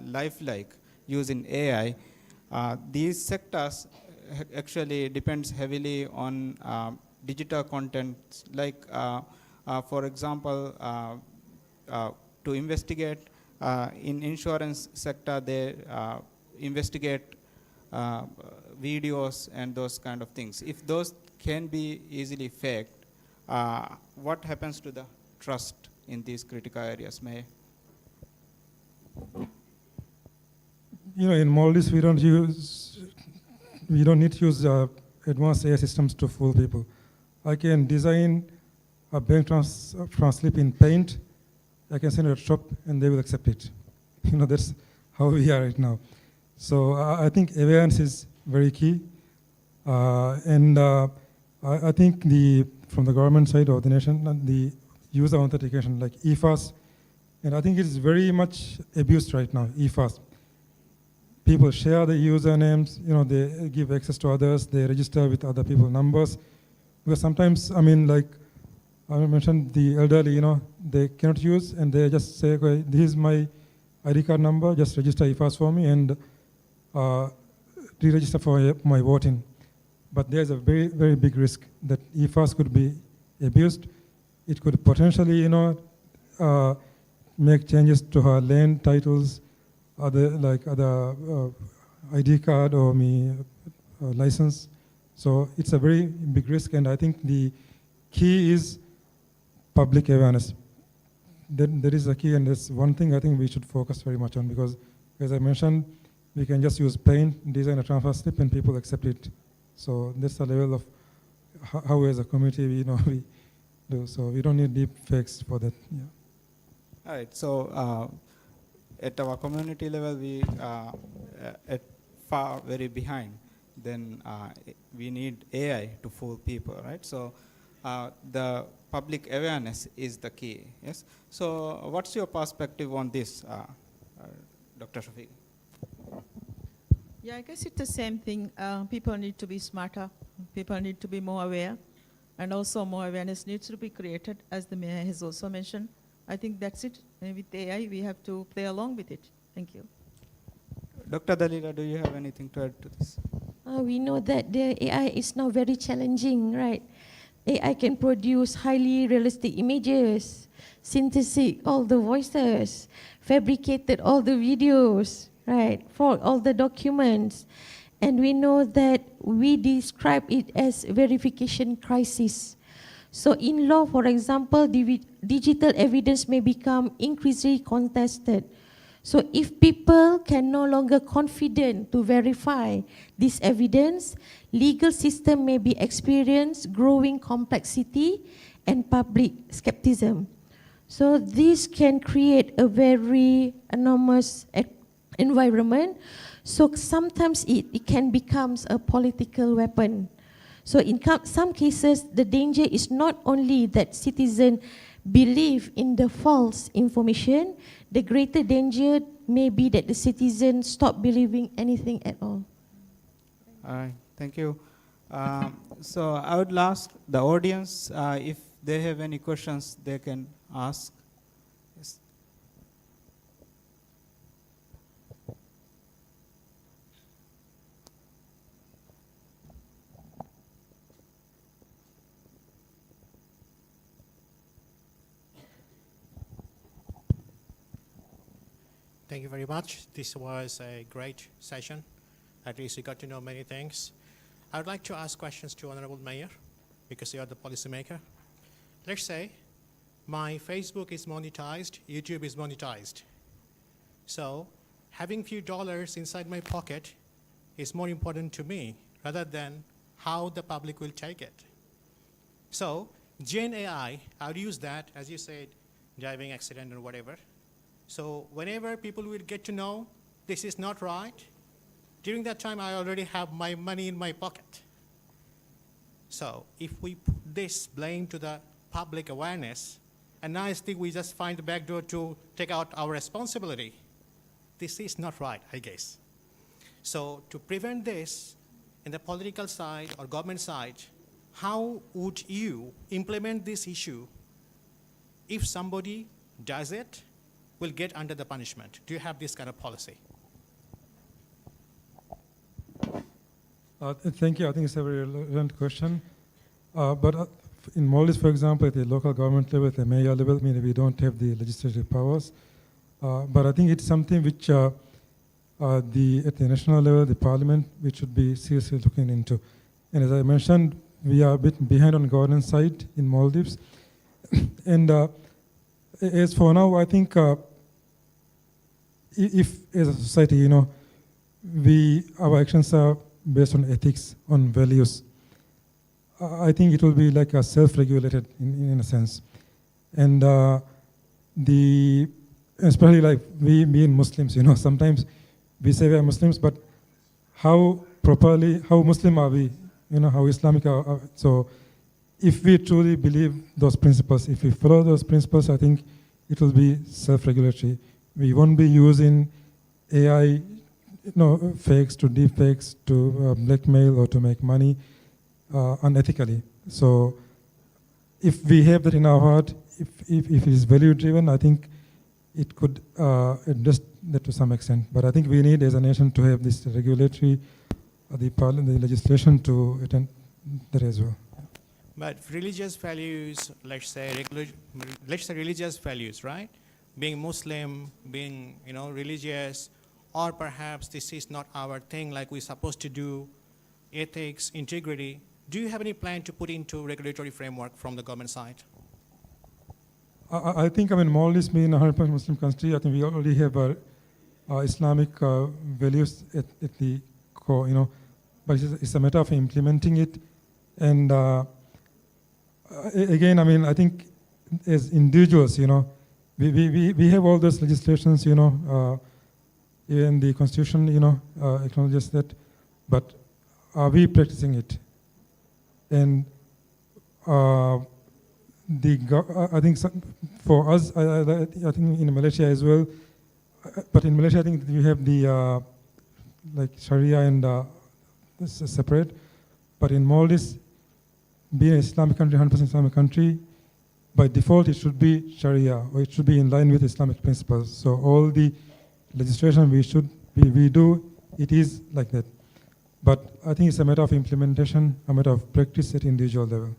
lifelike using AI, these sectors actually depends heavily on digital content, like for example, to investigate in insurance sector, they investigate videos and those kind of things. If those can be easily faked, what happens to the trust in these critical areas? In Maldives, we don't need to use advanced AI systems to fool people. I can design a bank slip in Paint. I can send it to a shop, and they will accept it. That's how we are right now. So I think awareness is very key, and I think from the government side or the nation, the user authentication like EFAS, and I think it is very much abused right now. EFAS. People share the usernames, they give access to others, they register with other people's numbers. Because sometimes, like I mentioned, the elderly, they cannot use, and they just say, okay, this is my ID card number, just register EFAS for me and re-register for my voting. But there's a very, very big risk that EFAS could be abused. It could potentially, make changes to her land titles, other ID card or license. So it's a very big risk, and I think the key is public awareness. That is the key, and that's one thing I think we should focus very much on, because, as I mentioned, we can just use plain design a transfer slip and people accept it. So that's the level of how as a community we do. So we don't need deep fakes for that. Yeah. All right. So at our community level, we at far very behind. then we need AI to fool people, right? So the public awareness is the key, yes? So what's your perspective on this, Dr. Shafiq? Yeah, I guess it's the same thing. People need to be smarter. People need to be more aware. And also more awareness needs to be created, as the mayor has also mentioned. I think that's it. And with AI, we have to play along with it. Thank you. Dr. Dalila, do you have anything to add to this? We know that the AI is now very challenging, right? AI can produce highly realistic images, synthesis all the voices, fabricated all the videos, right? For all the documents. And we know that we describe it as verification crisis. So in law, for example, digital evidence may become increasingly contested. So if people can no longer confident to verify this evidence, legal system may be experience growing complexity and public skepticism. So this can create a very enormous environment. So sometimes it can become a political weapon. So in some cases, the danger is not only that citizens believe in the false information, the greater danger may be that the citizens stop believing anything at all. All right, thank you. So I would ask the audience if they have any questions they can ask. Yes. Thank you very much. This was a great session. At least you got to know many things. I would like to ask questions to Honorable Mayor, because you are the policymaker. Let's say my Facebook is monetized, YouTube is monetized. So having few dollars inside my pocket is more important to me rather than how the public will take it. So Gen AI, I would use that, as you said, driving accident or whatever. So whenever people will get to know this is not right, during that time I already have my money in my pocket. So if we put this blame to the public awareness, and now I think we just find the back door to take out our responsibility, this is not right, I guess. So to prevent this in the political side or government side, how would you implement this issue if somebody does it, will get under the punishment? Do you have this kind of policy? Thank you. I think it's a very relevant question. But in Maldives, for example, at the local government level, at the mayor level, I mean, we don't have the legislative powers. But I think it's something which at the national level, the parliament, we should be seriously looking into. And as I mentioned, we are a bit behind on governance side in Maldives. And as for now, I think if as a society, you know, our actions are based on ethics, on values, I think it will be like a self-regulated in a sense. And especially like we being Muslims, you know, sometimes we say we are Muslims, but how Muslim are we? You know, how Islamic are so if we truly believe those principles, if we follow those principles, I think it will be self-regulatory. We won't be using AI, fakes to deepfakes to blackmail or to make money unethically. So if we have that in our heart, if it is value-driven, I think it could address that to some extent. But I think we need, as a nation, to have this regulatory, the legislation to attend that as well. But religious values, let's say religious values, right? Being Muslim, being religious, or perhaps this is not our thing like we're supposed to do, ethics, integrity. Do you have any plan to put into regulatory framework from the government side? I think, Maldives being a 100% Muslim country, I think we already have Islamic values at the core, but it's a matter of implementing it. And again, I think as individuals, we have all those legislations, even the Constitution, acknowledges that. But are we practicing it? And I think for us, I think in Malaysia as well, but in Malaysia I think we have the like Sharia and this is separate. But in Maldives, being an Islamic country, 100% Islamic country, by default it should be Sharia, or it should be in line with Islamic principles. So all the legislation we do, it is like that. But I think it's a matter of implementation, a matter of practice at individual level.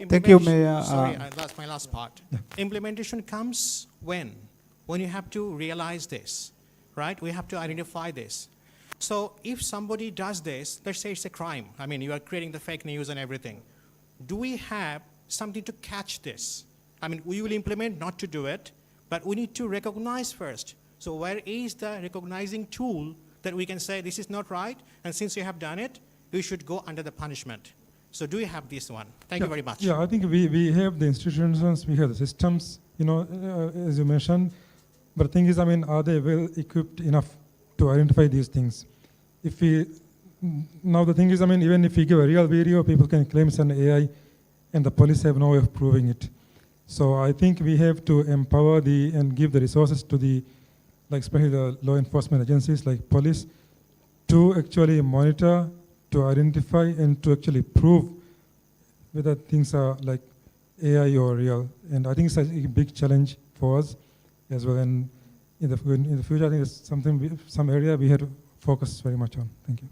Thank you, Implementation- Mayor. Sorry, that's my last part. Implementation comes when you have to realize this, right? We have to identify this. So if somebody does this, let's say it's a crime. I mean, you are creating the fake news and everything. Do we have something to catch this? I mean, we will implement not to do it, but we need to recognize first. So where is the recognizing tool that we can say this is not right, and since you have done it, you should go under the punishment? So do you have this one? Thank you very much. Yeah, I think we have the institutions, we have the systems, as you mentioned. But the thing is, I mean, are they well equipped enough to identify these things? Now the thing is, I mean, even if we give a real video, people can claim it's an AI, and the police have no way of proving it. So I think we have to empower and give the resources to like especially the law enforcement agencies like police, to actually monitor, to identify, and to actually prove whether things are like AI or real. And I think it's a big challenge for us as well. And in the future, I think it's some area we have to focus very much on. Thank you.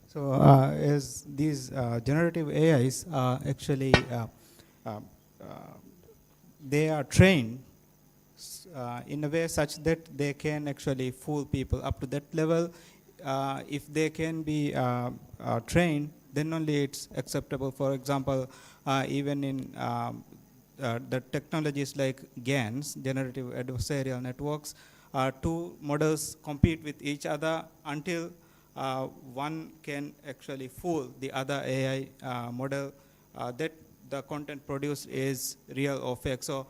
So as these generative AIs are actually, they are trained in a way such that they can actually fool people up to that level. If they can be trained, then only it's acceptable. For example, even in the technologies like GANs, generative adversarial networks, two models compete with each other until one can actually fool the other AI model that the content produced is real or fake. So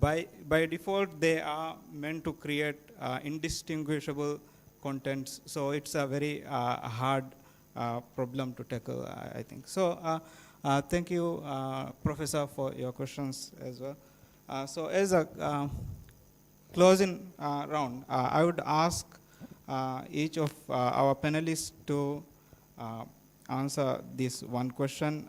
by default, they are meant to create indistinguishable contents. So it's a very hard problem to tackle, I think. So thank you, Professor, for your questions as well. So as a closing round, I would ask each of our panelists to answer this one question.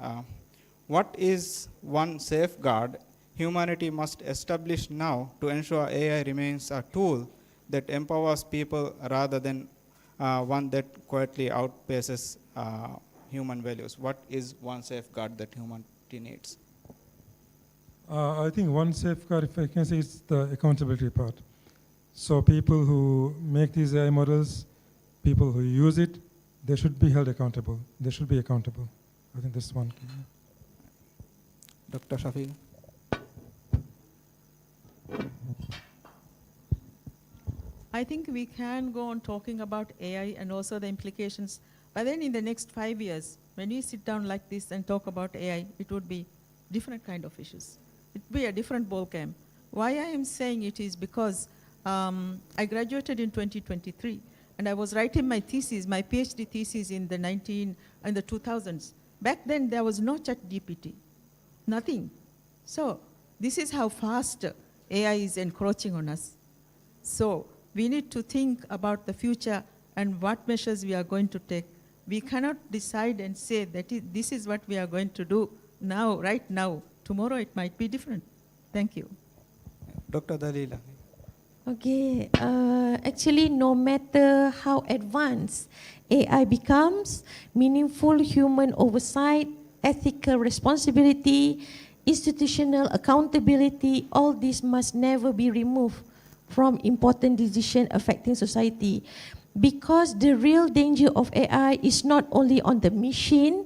What is one safeguard humanity must establish now to ensure AI remains a tool that empowers people rather than one that quietly outpaces human values? What is one safeguard that humanity needs? I think one safeguard, if I can say, is the accountability part. So people who make these AI models, people who use it, they should be held accountable. They should be accountable. I think that's one key. Dr. Shafiq? I think we can go on talking about AI and also the implications. But then in the next 5 years, when we sit down like this and talk about AI, it would be different kind of issues. It would be a different ballgame. Why I am saying it is because I graduated in 2023, and I was writing my thesis, my PhD thesis in the 2000s. Back then, there was no ChatGPT, nothing. So this is how fast AI is encroaching on us. So we need to think about the future and what measures we are going to take. We cannot decide and say that this is what we are going to do now, right now. Tomorrow it might be different. Thank you. Dr. Dalila? Okay, actually, no matter how advanced AI becomes, meaningful human oversight, ethical responsibility, institutional accountability, all this must never be removed from important decisions affecting society. Because the real danger of AI is not only on the machine,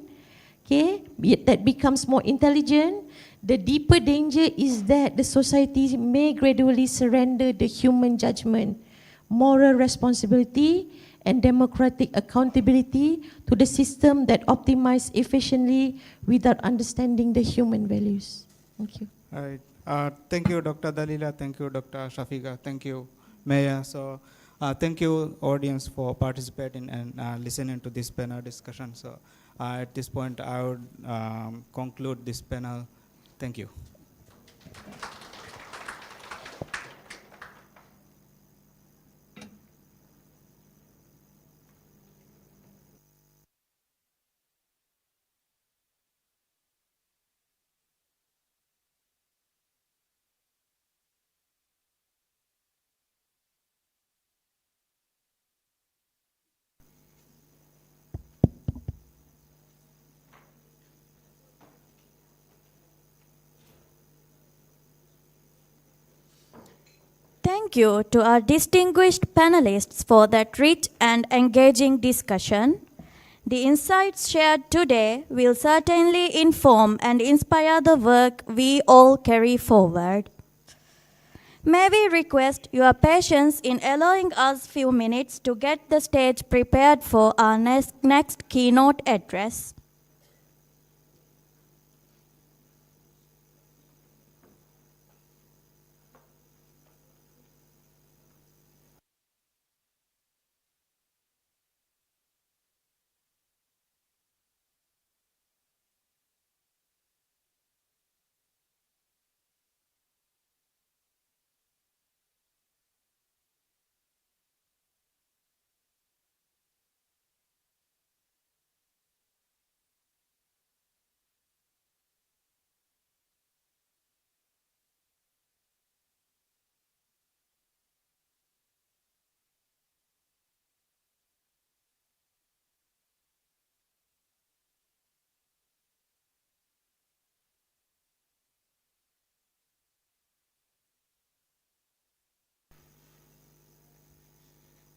okay, that becomes more intelligent. The deeper danger is that the society may gradually surrender the human judgment, moral responsibility, and democratic accountability to the system that optimize efficiently without understanding the human values. Thank you. All right. Thank you, Dr. Dalila. Thank you, Dr. Shafiqa. Thank you, Maya. So thank you, audience, for participating and listening to this panel discussion. So at this point, I would conclude this panel. Thank you. Thank you to our distinguished panelists for that rich and engaging discussion. The insights shared today will certainly inform and inspire the work we all carry forward. May we request your patience in allowing us few minutes to get the stage prepared for our next keynote address.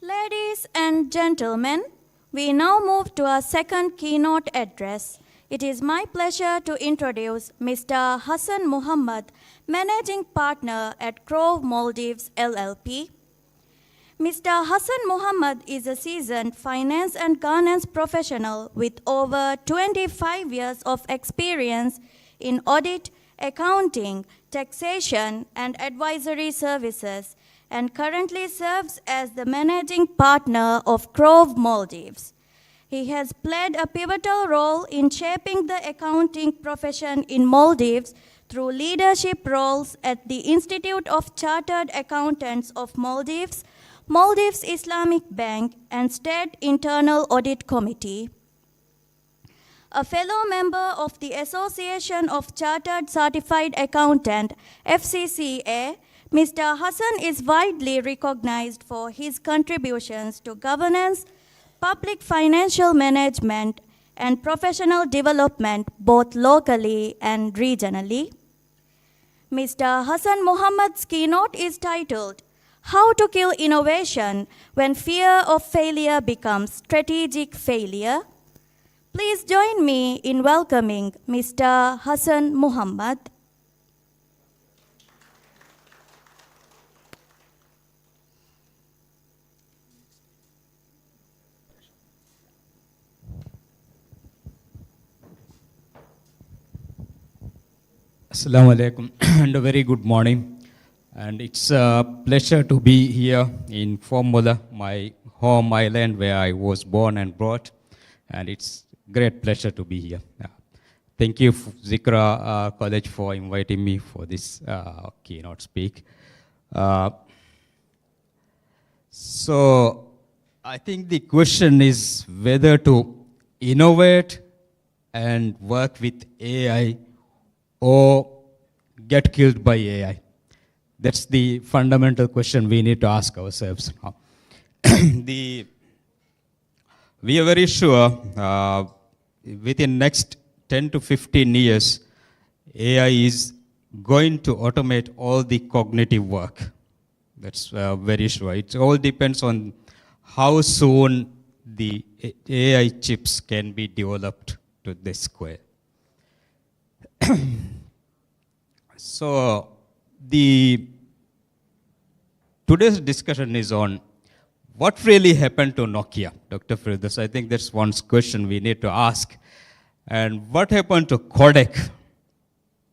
Ladies and gentlemen, we now move to our second keynote address. It is my pleasure to introduce Mr. Hassan Muhammad, Managing Partner at Grove Maldives LLP. Mr. Hassan Muhammad is a seasoned finance and governance professional with over 25 years of experience in audit, accounting, taxation, and advisory services, and currently serves as the managing partner of Grove Maldives. He has played a pivotal role in shaping the accounting profession in Maldives through leadership roles at the Institute of Chartered Accountants of Maldives, Maldives Islamic Bank, and State Internal Audit Committee. A fellow member of the Association of Chartered Certified Accountant, FCCA, Mr. Hassan is widely recognized for his contributions to governance, public financial management, and professional development both locally and regionally. Mr. Hassan Muhammad's keynote is titled, How to Kill Innovation When Fear of Failure Becomes Strategic Failure. Please join me in welcoming Mr. Hassan Muhammad. Assalamu alaikum and a very good morning. And it's a pleasure to be here in Formula, my home island where I was born and brought. And it's great pleasure to be here. Thank you, Zikra College, for inviting me for this keynote speak. So I think the question is whether to innovate and work with AI or get killed by AI. That's the fundamental question we need to ask ourselves now. We are very sure within next 10 to 15 years, AI is going to automate all the cognitive work. That's very sure. It all depends on how soon the AI chips can be developed to this square. So today's discussion is on what really happened to Nokia, Dr. Firdaus. I think that's one question we need to ask. And what happened to Kodak?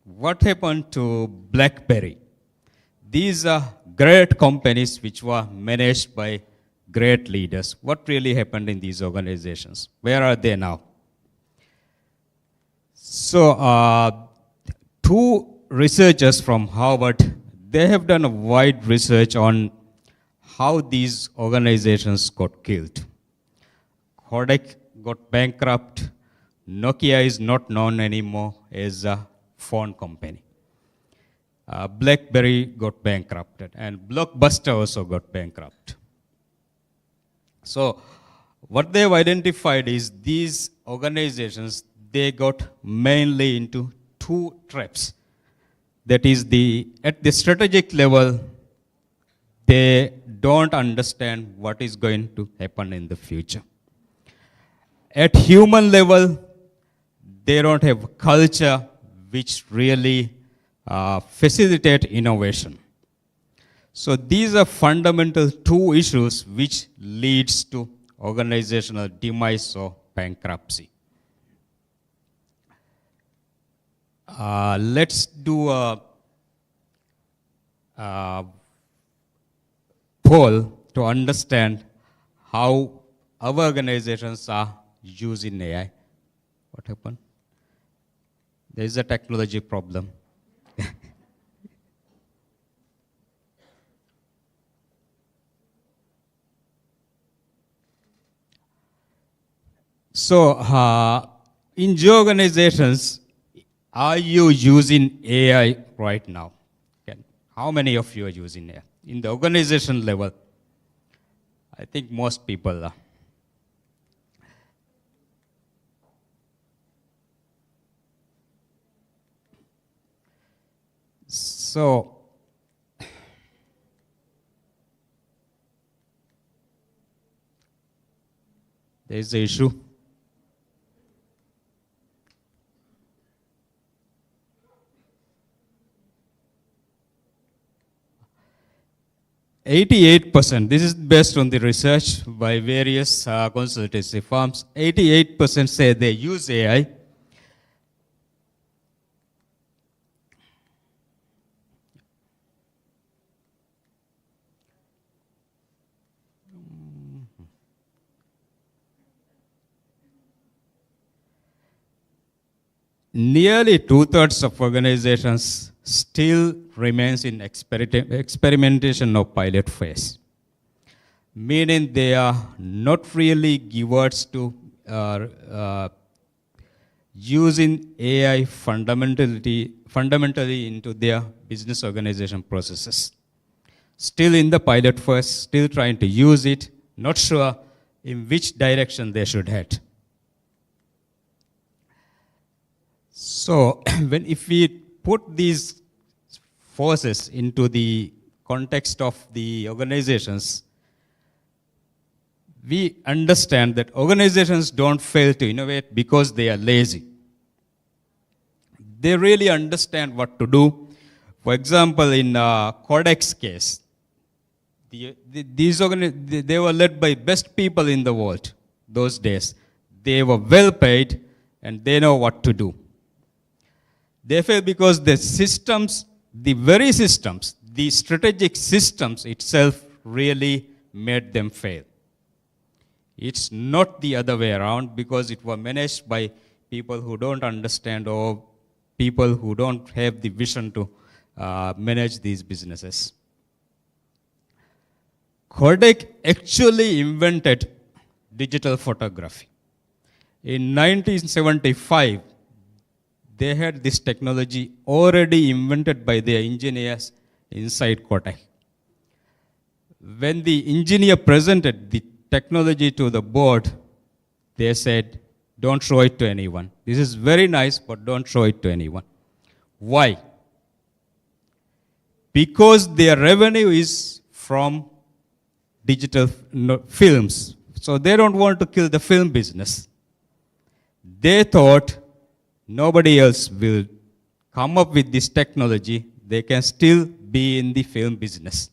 What happened to BlackBerry? These are great companies which were managed by great leaders. What really happened in these organizations? Where are they now? So, two researchers from Harvard, they have done a wide research on how these organizations got killed. Kodak got bankrupt. Nokia is not known anymore as a phone company. BlackBerry got bankrupted, and Blockbuster also got bankrupt. So, what they've identified is these organizations, they got mainly into two traps. That is, at the strategic level, they don't understand what is going to happen in the future. At human level, they don't have a culture which really facilitate innovation. So these are fundamental two issues which leads to organizational demise or bankruptcy. Let's do a poll to understand how our organizations are using AI. What happened? There is a technology problem. So, in your organizations, are you using AI right now? Okay. How many of you are using AI? In the organization level, I think most people are. So, there is the issue. %, this is based on the research by various consultancy firms. 88% say they use AI. Nearly 2/3 of organizations still remains in experimentation or pilot phase, meaning they are not really geared to using AI fundamentally into their business organization processes. Still in the pilot phase, still trying to use it, not sure in which direction they should head. So, if we put these forces into the context of the organizations, we understand that organizations don't fail to innovate because they are lazy. They really understand what to do. For example, in Kodak's case, they were led by best people in the world those days. They were well paid and they know what to do. They fail because the systems, the very systems, the strategic systems itself really made them fail. It's not the other way around because it was managed by people who don't understand or people who don't have the vision to manage these businesses. Kodak actually invented digital photography. In 1975, they had this technology already invented by their engineers inside Kodak. When the engineer presented the technology to the board, they said, don't show it to anyone. This is very nice, but don't show it to anyone. Why? Because their revenue is from digital films. So they don't want to kill the film business. They thought nobody else will come up with this technology. They can still be in the film business.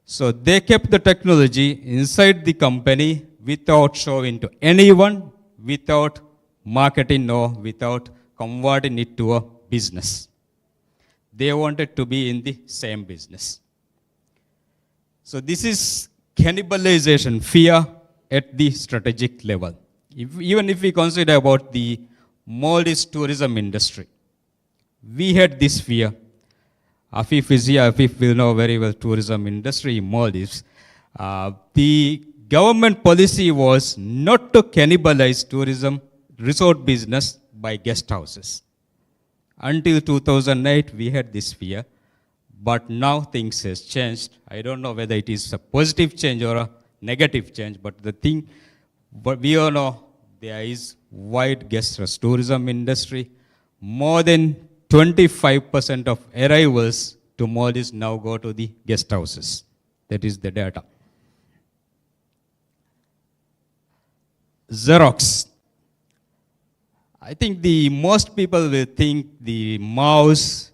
So they kept the technology inside the company without showing to anyone, without marketing or without converting it to a business. They wanted to be in the same business. So this is cannibalization fear at the strategic level. Even if we consider about the Maldives tourism industry, we had this fear. Afif is here. Afif will know very well tourism industry in Maldives. The government policy was not to cannibalize tourism resort business by guest houses. Until 2008, we had this fear. But now things has changed. I don't know whether it is a positive change or a negative change, but we all know there is wide guest tourism industry. More than 25% of arrivals to Maldives now go to the guest houses. That is the data. Xerox. I think most people will think the mouse,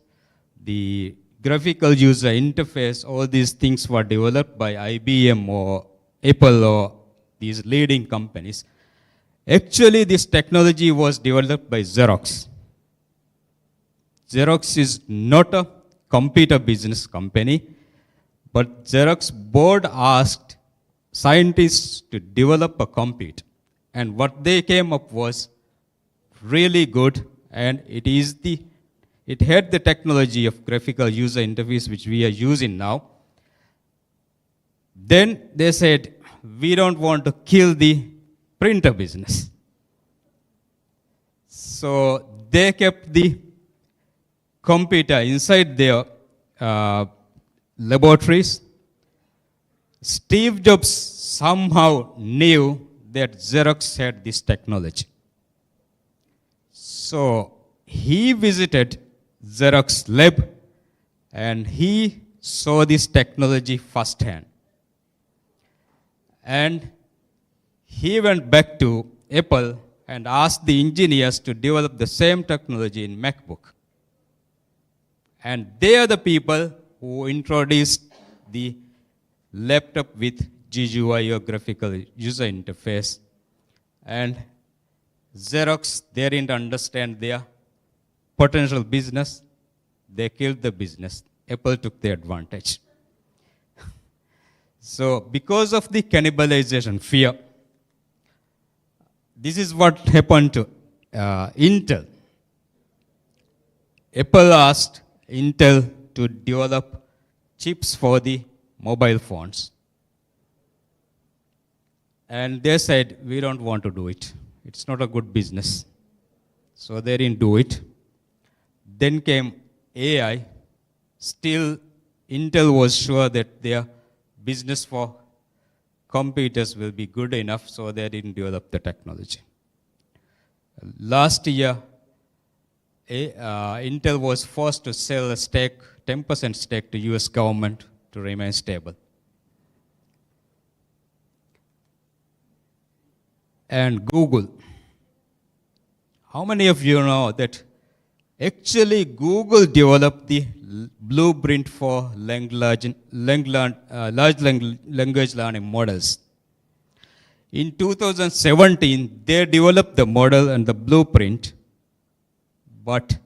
the graphical user interface, all these things were developed by IBM or Apple or these leading companies. Actually, this technology was developed by Xerox. Xerox is not a computer business company, but Xerox board asked scientists to develop a computer. And what they came up was really good, and it had the technology of graphical user interface which we are using now. Then they said, we don't want to kill the printer business. So they kept the computer inside their laboratories. Steve Jobs somehow knew that Xerox had this technology. So he visited Xerox lab and he saw this technology firsthand. And he went back to Apple and asked the engineers to develop the same technology in MacBook. And they are the people who introduced the laptop with GUI or graphical user interface. And Xerox, they didn't understand their potential business. They killed the business. Apple took the advantage. So because of the cannibalization fear, this is what happened to Intel. Apple asked Intel to develop chips for the mobile phones. And they said, we don't want to do it. It's not a good business. So they didn't do it. Then came AI. Still, Intel was sure that their business for computers will be good enough, so they didn't develop the technology. Last year, Intel was forced to sell a stake, 10% stake to US government to remain stable. And Google. How many of you know that actually Google developed the blueprint for large language learning models? In 2017, they developed the model and the blueprint, but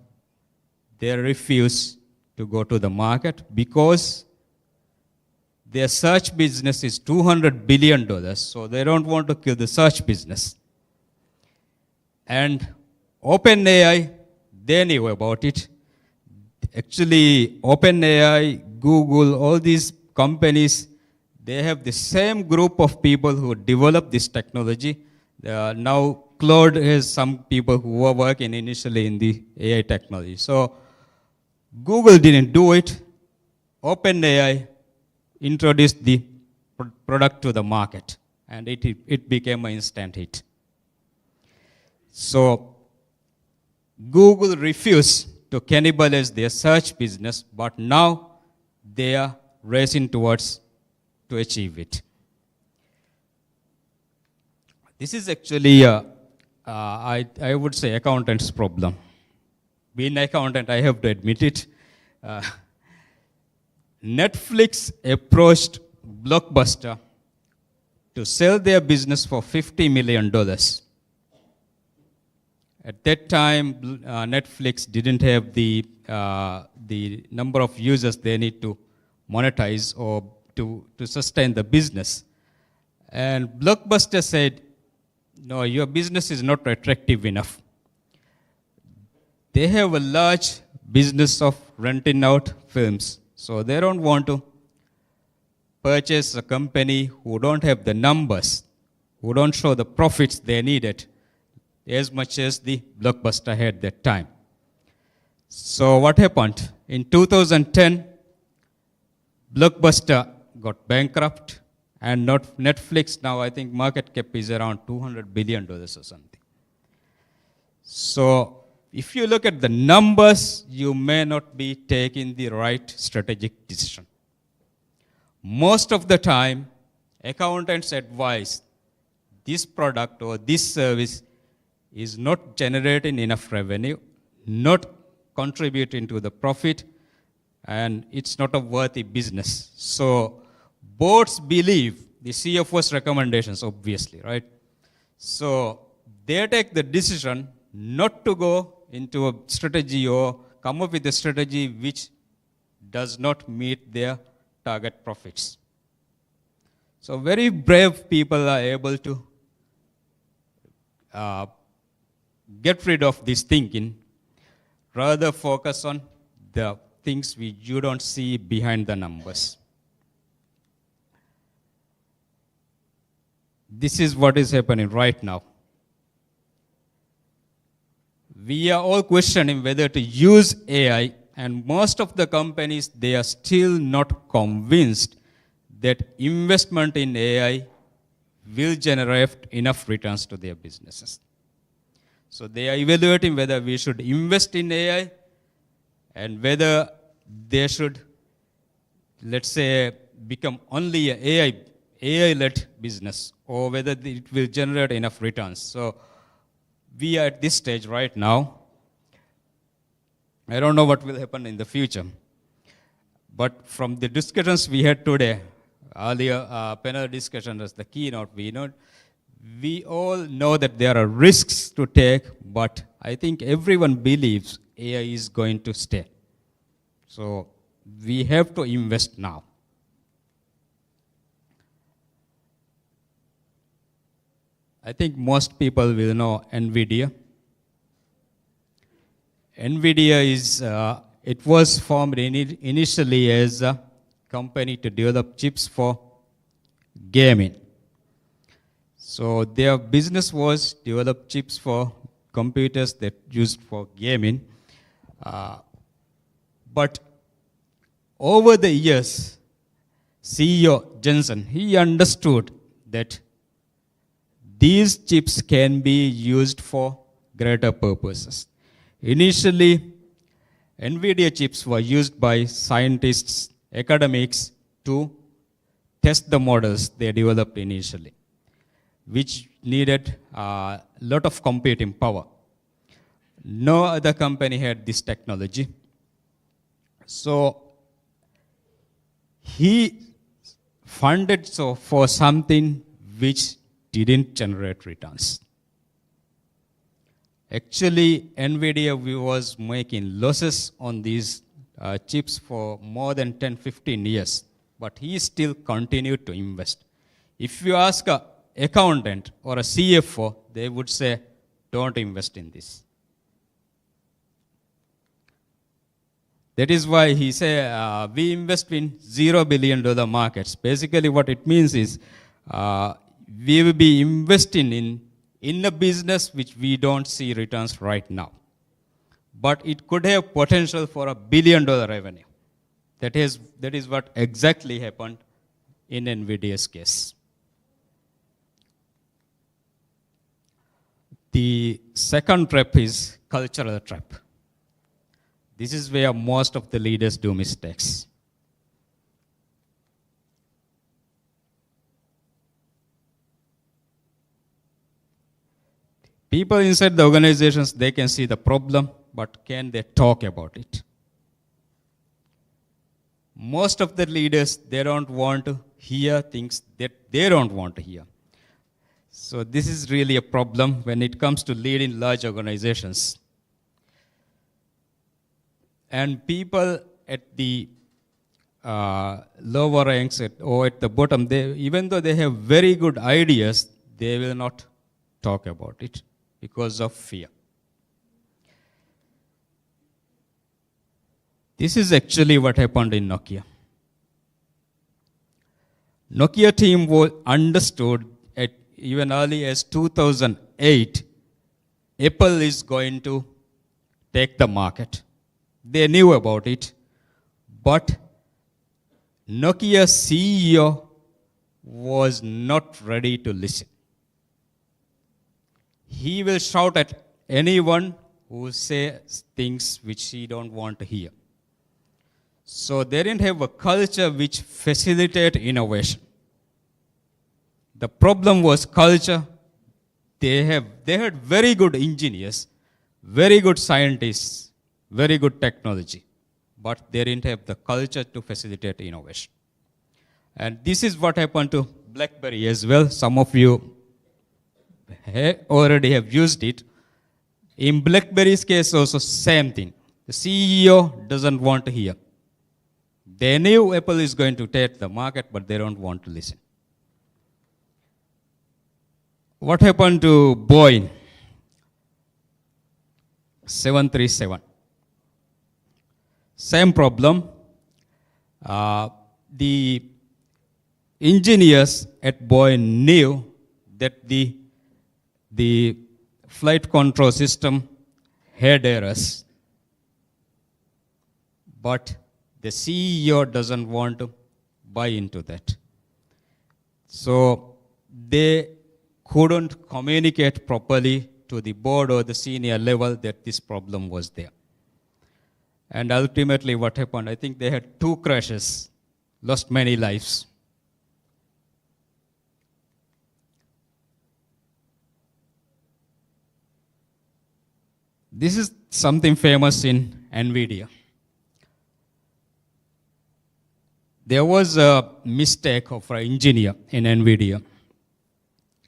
they refused to go to the market because their search business is $200 billion, so they don't want to kill the search business. And OpenAI, they knew about it. Actually, OpenAI, Google, all these companies, they have the same group of people who developed this technology. Now, Claude has some people who were working initially in the AI technology. So, Google didn't do it. OpenAI introduced the product to the market, and it became an instant hit. So, Google refused to cannibalize their search business, but now they are racing towards to achieve it. This is actually, I would say, accountant's problem. Being an accountant, I have to admit it. Netflix approached Blockbuster to sell their business for $50 million. At that time, Netflix didn't have the number of users they need to monetize or to sustain the business. And Blockbuster said, no, your business is not attractive enough. They have a large business of renting out films. So they don't want to purchase a company who don't have the numbers, who don't show the profits they needed as much as the Blockbuster had that time. So what happened? In 2010, Blockbuster got bankrupt, and not Netflix now, I think market cap is around $200 billion or something. So if you look at the numbers, you may not be taking the right strategic decision. Most of the time, accountants advise this product or this service is not generating enough revenue, not contributing to the profit, and it's not a worthy business. So boards believe the CFO's recommendations, obviously, right? So they take the decision not to go into a strategy or come up with a strategy which does not meet their target profits. So very brave people are able to get rid of this thinking, rather focus on the things which you don't see behind the numbers. This is what is happening right now. We are all questioning whether to use AI, and most of the companies, they are still not convinced that investment in AI will generate enough returns to their businesses. So they are evaluating whether we should invest in AI and whether they should, let's say, become only an AI-led business, or whether it will generate enough returns. So we are at this stage right now. I don't know what will happen in the future. But from the discussions we had today, earlier panel discussion as the keynote, we all know that there are risks to take, but I think everyone believes AI is going to stay. So we have to invest now. I think most people will know NVIDIA. NVIDIA is, it was formed initially as a company to develop chips for gaming. So their business was develop chips for computers that used for gaming. But over the years, CEO Jensen, he understood that these chips can be used for greater purposes. Initially, NVIDIA chips were used by scientists, academics to test the models they developed initially, which needed a lot of computing power. No other company had this technology. So he funded for something which didn't generate returns. Actually, NVIDIA was making losses on these chips for more than 10-15 years, but he still continued to invest. If you ask an accountant or a CFO, they would say, don't invest in this. That is why he said, we invest in $0 billion markets. Basically what it means is, we will be investing in a business which we don't see returns right now. But it could have potential for $1 billion revenue. That is what exactly happened in NVIDIA's case. The second trap is cultural trap. This is where most of the leaders do mistakes. People inside the organizations, they can see the problem, but can they talk about it? Most of the leaders, they don't want to hear things that they don't want to hear. So this is really a problem when it comes to leading large organizations. And people at the lower ranks or at the bottom, even though they have very good ideas, they will not talk about it because of fear. This is actually what happened in Nokia. Nokia team understood at even early as 2008, Apple is going to take the market. They knew about it, but Nokia CEO was not ready to listen. He will shout at anyone who says things which he don't want to hear. So they didn't have a culture which facilitated innovation. The problem was culture. They had very good engineers, very good scientists, very good technology, but they didn't have the culture to facilitate innovation. And this is what happened to BlackBerry as well. Some of you already have used it. In BlackBerry's case also same thing. The CEO doesn't want to hear. They knew Apple is going to take the market, but they don't want to listen. What happened to Boeing 737? Same problem. The engineers at Boeing knew that the flight control system had errors, but the CEO doesn't want to buy into that. So they couldn't communicate properly to the board or the senior level that this problem was there. And ultimately what happened, I think they had 2 crashes, lost many lives. This is something famous in NVIDIA. There was a mistake of an engineer in NVIDIA.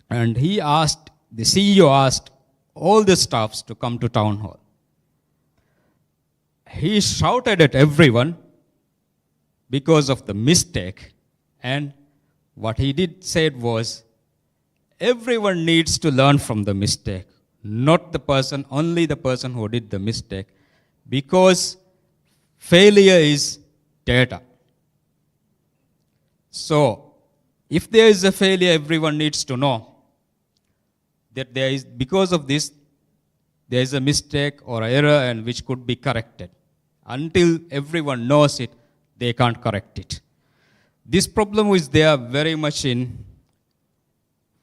And the CEO asked all the staffs to come to town hall. He shouted at everyone because of the mistake. And what he said was, everyone needs to learn from the mistake, not only the person who did the mistake, because failure is data. So, if there is a failure, everyone needs to know that because of this, there is a mistake or error and which could be corrected. Until everyone knows it, they can't correct it. This problem is there very much in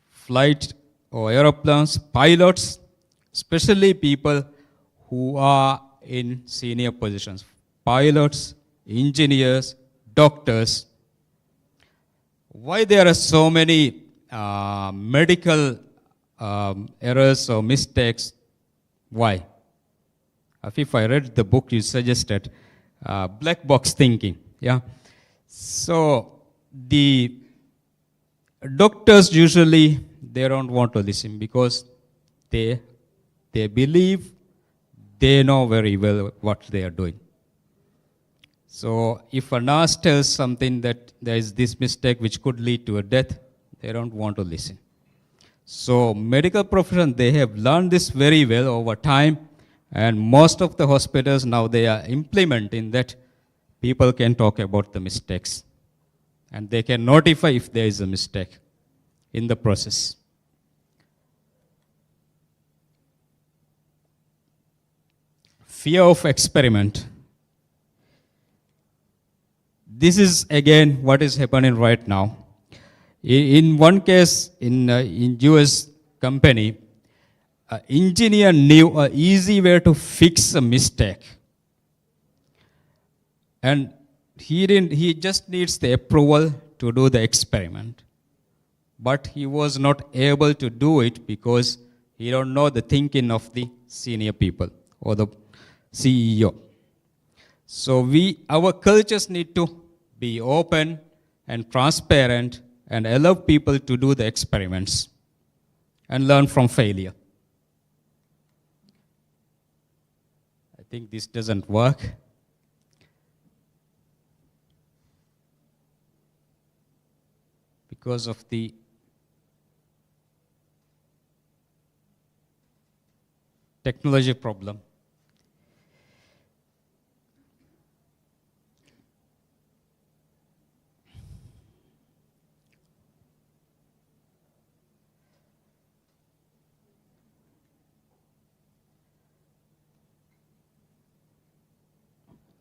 flight or aeroplanes, pilots, especially people who are in senior positions. Pilots, engineers, doctors. Why there are so many medical errors or mistakes? Why? If I read the book you suggested, black box thinking. Yeah. So the doctors usually they don't want to listen because they believe they know very well what they are doing. So if a nurse tells something that there is this mistake which could lead to a death, they don't want to listen. So medical profession, they have learned this very well over time, and most of the hospitals now they are implementing that people can talk about the mistakes and they can notify if there is a mistake in the process. Fear of experiment. This is again what is happening right now. In one case, in US company, an engineer knew an easy way to fix a mistake. And he just needs the approval to do the experiment. But he was not able to do it because he don't know the thinking of the senior people or the CEO. So our cultures need to be open and transparent and allow people to do the experiments and learn from failure. I think this doesn't work. because of the technology problem.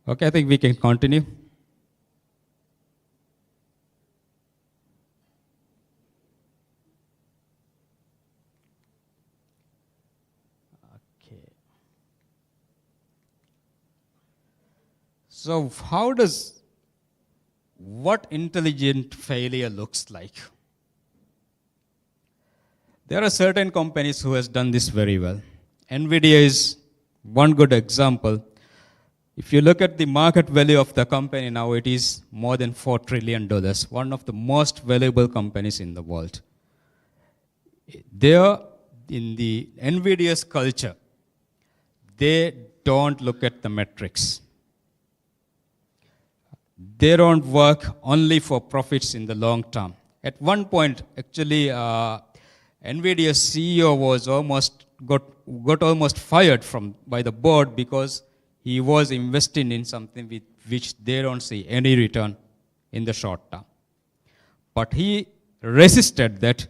Okay, I think we can continue. Okay. So how does what intelligent failure looks like? There are certain companies who has done this very well. NVIDIA is one good example. If you look at the market value of the company now, it is more than $4 trillion, one of the most valuable companies in the world. There, in the NVIDIA's culture, they don't look at the metrics. They don't work only for profits in the long term. At one point, actually, NVIDIA's CEO was got almost fired by the board because he was investing in something with which they don't see any return in the short term. But he resisted that,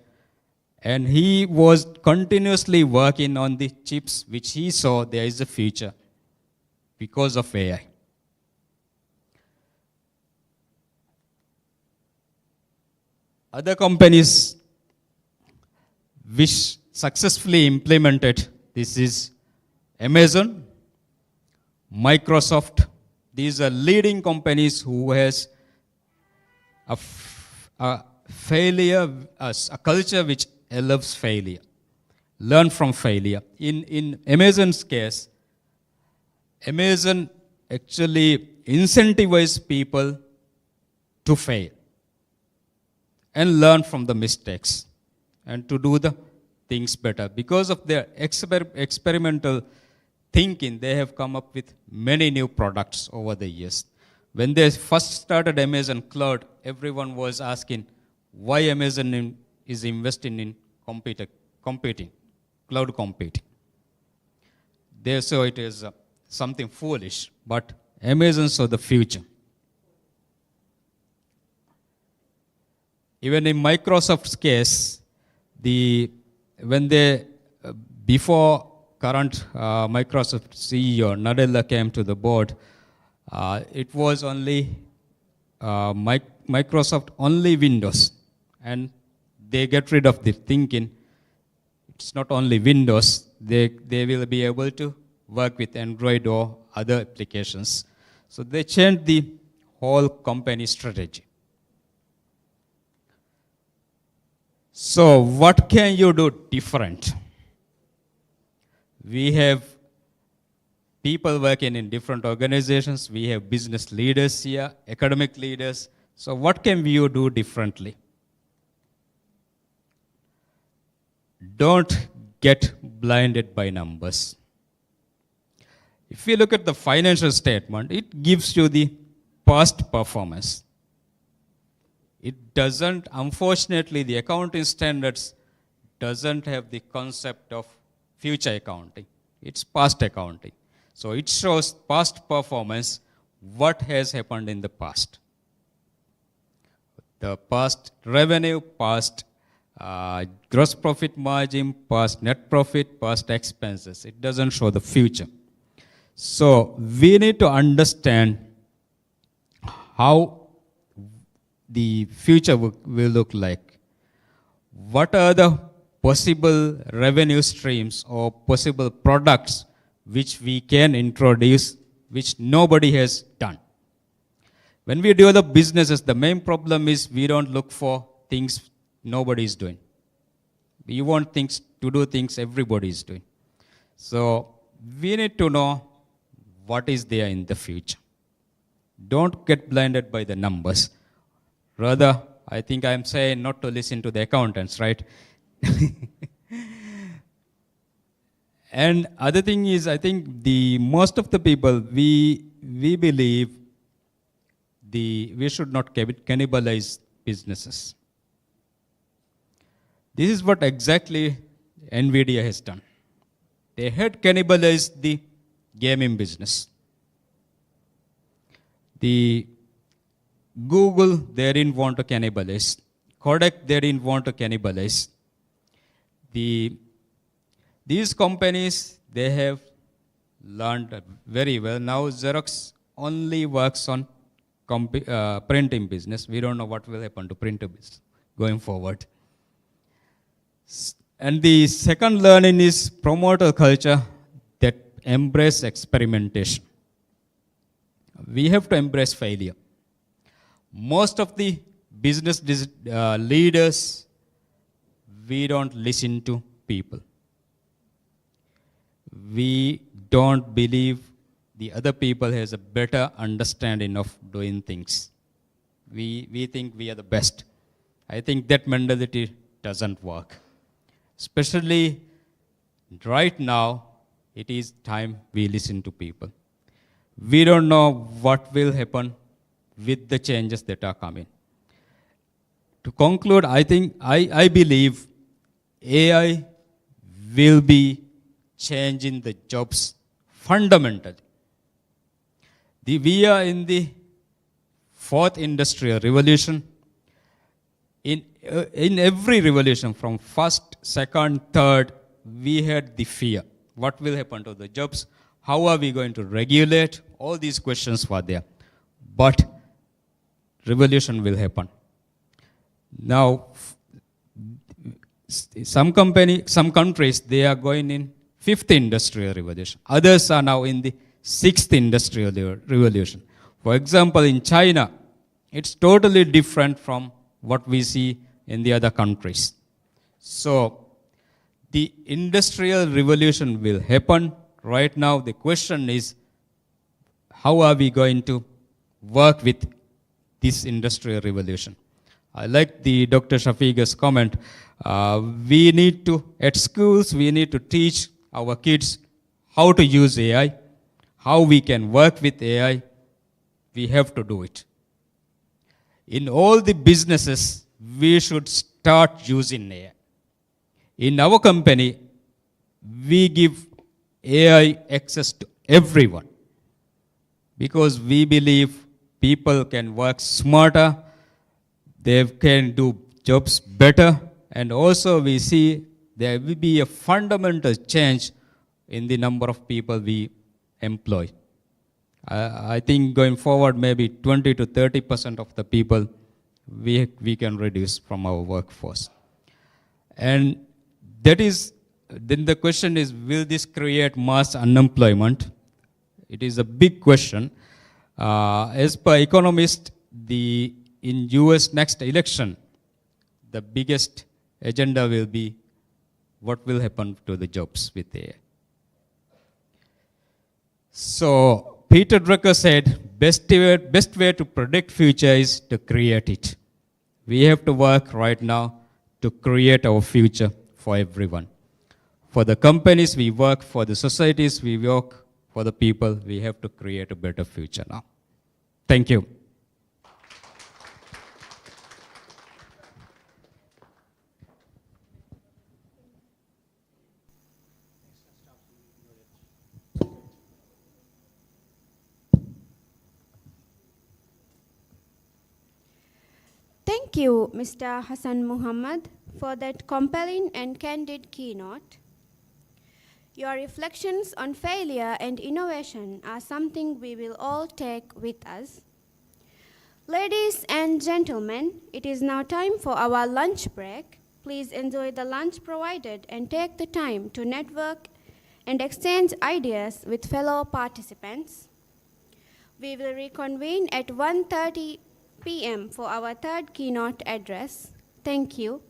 and he was continuously working on the chips which he saw there is a future because of AI. Other companies which successfully implemented this is Amazon, Microsoft. These are leading companies who has a failure, a culture which loves failure, learn from failure. In Amazon's case, Amazon actually incentivizes people to fail and learn from the mistakes and to do the things better. Because of their experimental thinking, they have come up with many new products over the years. When they first started Amazon Cloud, everyone was asking why Amazon is investing in competing, cloud computing. They saw it as something foolish, but Amazon saw the future. Even in Microsoft's case, before current Microsoft CEO Nadella came to the board, it was only Microsoft only Windows, and they get rid of the thinking. It's not only Windows; they will be able to work with Android or other applications. So they changed the whole company strategy. So what can you do different? We have people working in different organizations. We have business leaders here, academic leaders. So what can you do differently? Don't get blinded by numbers. If you look at the financial statement, it gives you the past performance. It doesn't, unfortunately, the accounting standards doesn't have the concept of future accounting. It's past accounting. So it shows past performance, what has happened in the past. The past revenue, past gross profit margin, past net profit, past expenses. It doesn't show the future. So we need to understand how the future will look like. What are the possible revenue streams or possible products which we can introduce, which nobody has done? When we develop businesses, the main problem is we don't look for things nobody is doing. We want things to do things everybody is doing. So we need to know what is there in the future. Don't get blinded by the numbers. Rather, I think I'm saying not to listen to the accountants, right? And other thing is, I think most of the people, we believe we should not cannibalize businesses. This is what exactly NVIDIA has done. They had cannibalized the gaming business. The Google, they didn't want to cannibalize. Kodak, they didn't want to cannibalize. These companies, they have learned very well. Now Xerox only works on printing business. We don't know what will happen to printing business going forward. And the second learning is promote a culture that embrace experimentation. We have to embrace failure. Most of the business leaders, we don't listen to people. We don't believe the other people has a better understanding of doing things. We think we are the best. I think that mentality doesn't work. Especially right now, it is time we listen to people. We don't know what will happen with the changes that are coming. To conclude, I believe AI will be changing the jobs fundamentally. We are in the fourth industrial revolution. In every revolution, from first, second, third, we had the fear. What will happen to the jobs? How are we going to regulate? All these questions were there. But revolution will happen. Now, some countries, they are going in fifth industrial revolution. Others are now in the sixth industrial revolution. For example, in China, it's totally different from what we see in the other countries. So, the industrial revolution will happen. Right now, the question is, how are we going to work with this industrial revolution? I like the Dr. Shafiq's comment. We need to, at schools, we need to teach our kids how to use AI, how we can work with AI. We have to do it. In all the businesses, we should start using AI. In our company, we give AI access to everyone because we believe people can work smarter, they can do jobs better, and also we see there will be a fundamental change in the number of people we employ. I think going forward, maybe 20 to 30% of the people we can reduce from our workforce. And that is, then the question is, will this create mass unemployment? It is a big question. As per economists, in US next election, the biggest agenda will be what will happen to the jobs with AI. So Peter Drucker said, best way to predict future is to create it. We have to work right now to create our future for everyone. For the companies we work, for the societies we work, for the people, we have to create a better future now. Thank you. Thank you, Mr. Hassan Muhammad, for that compelling and candid keynote. Your reflections on failure and innovation are something we will all take with us. Ladies and gentlemen, it is now time for our lunch break. Please enjoy the lunch provided and take the time to network and exchange ideas with fellow participants. We will reconvene at 1:30 p.m. for our third keynote address. Thank you.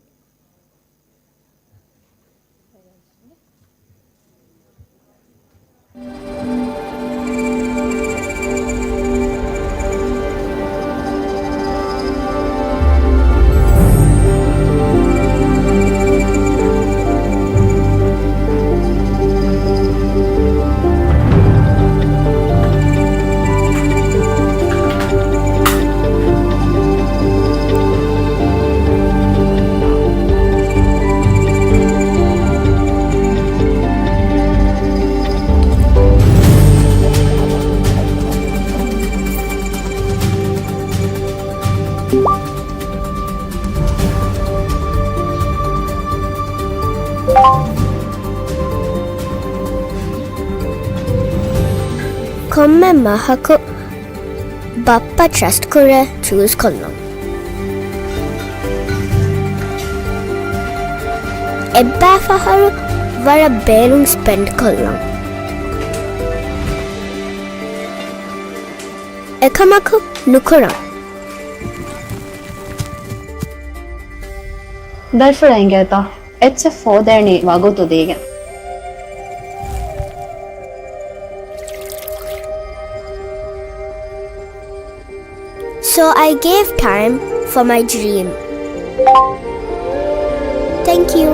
komme mahako bappa trust kore choose kollam. Ebba faharu vara belung spend kollam. Ekamaku nukoram. Därför hänger det ett så få där ni var gott och degen. So I gave time for my dream. Thank you.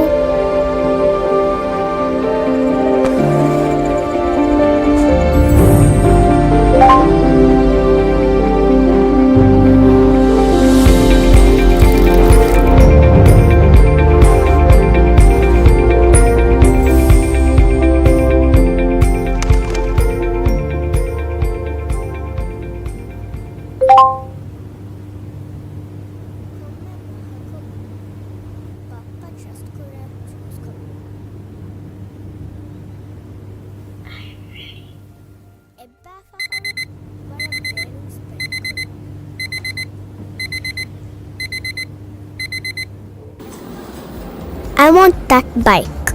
I want that bike.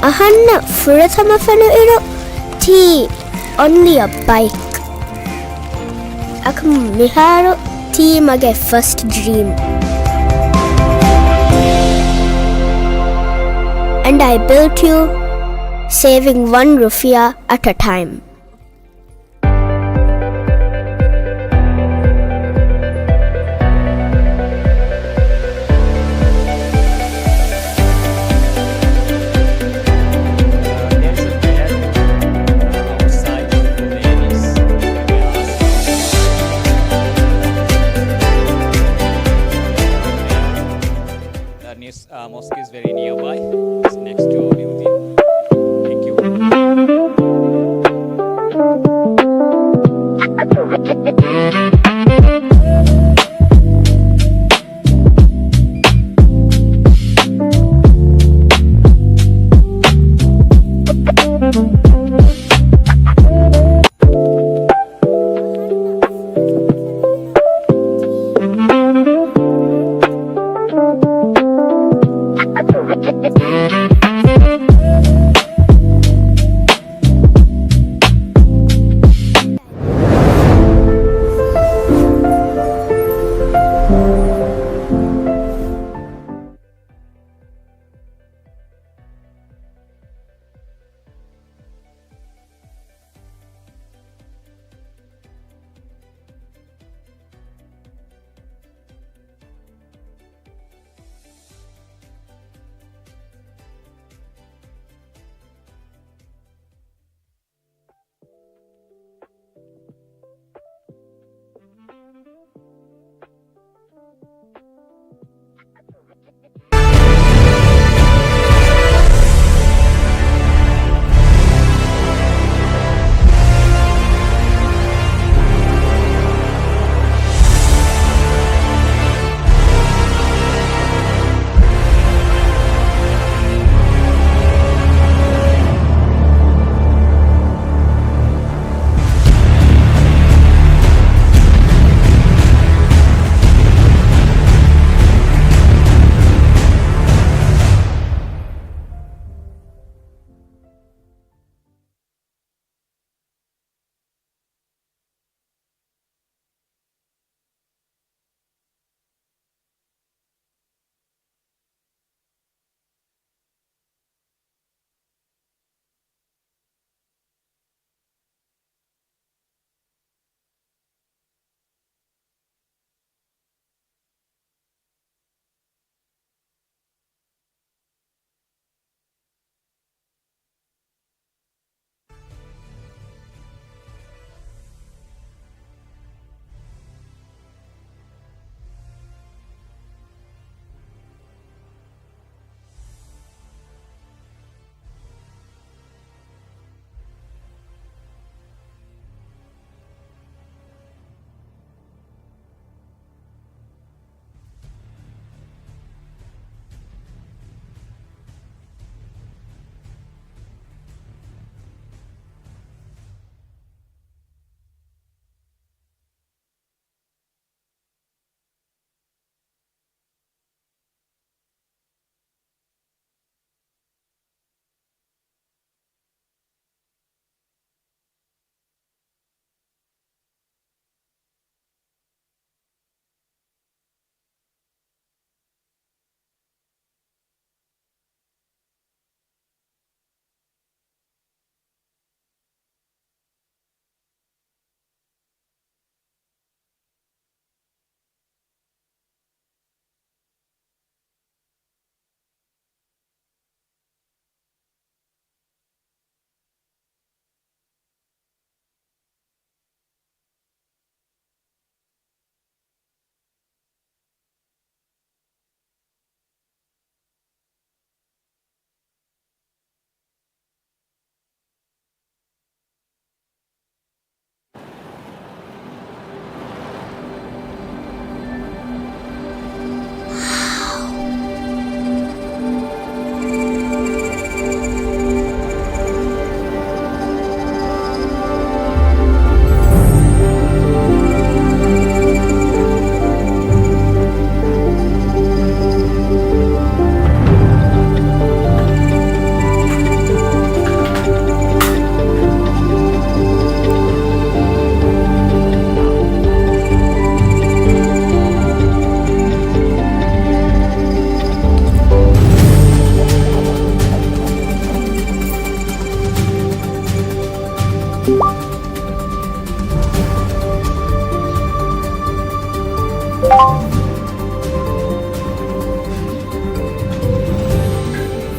Ahanna furatama fanu iru tea only a bike. Akam miharu tea mage first dream. And I built you, saving 1 rufiya at a time. Mosque is very nearby. It's next to our building. Thank you.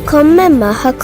komme mahak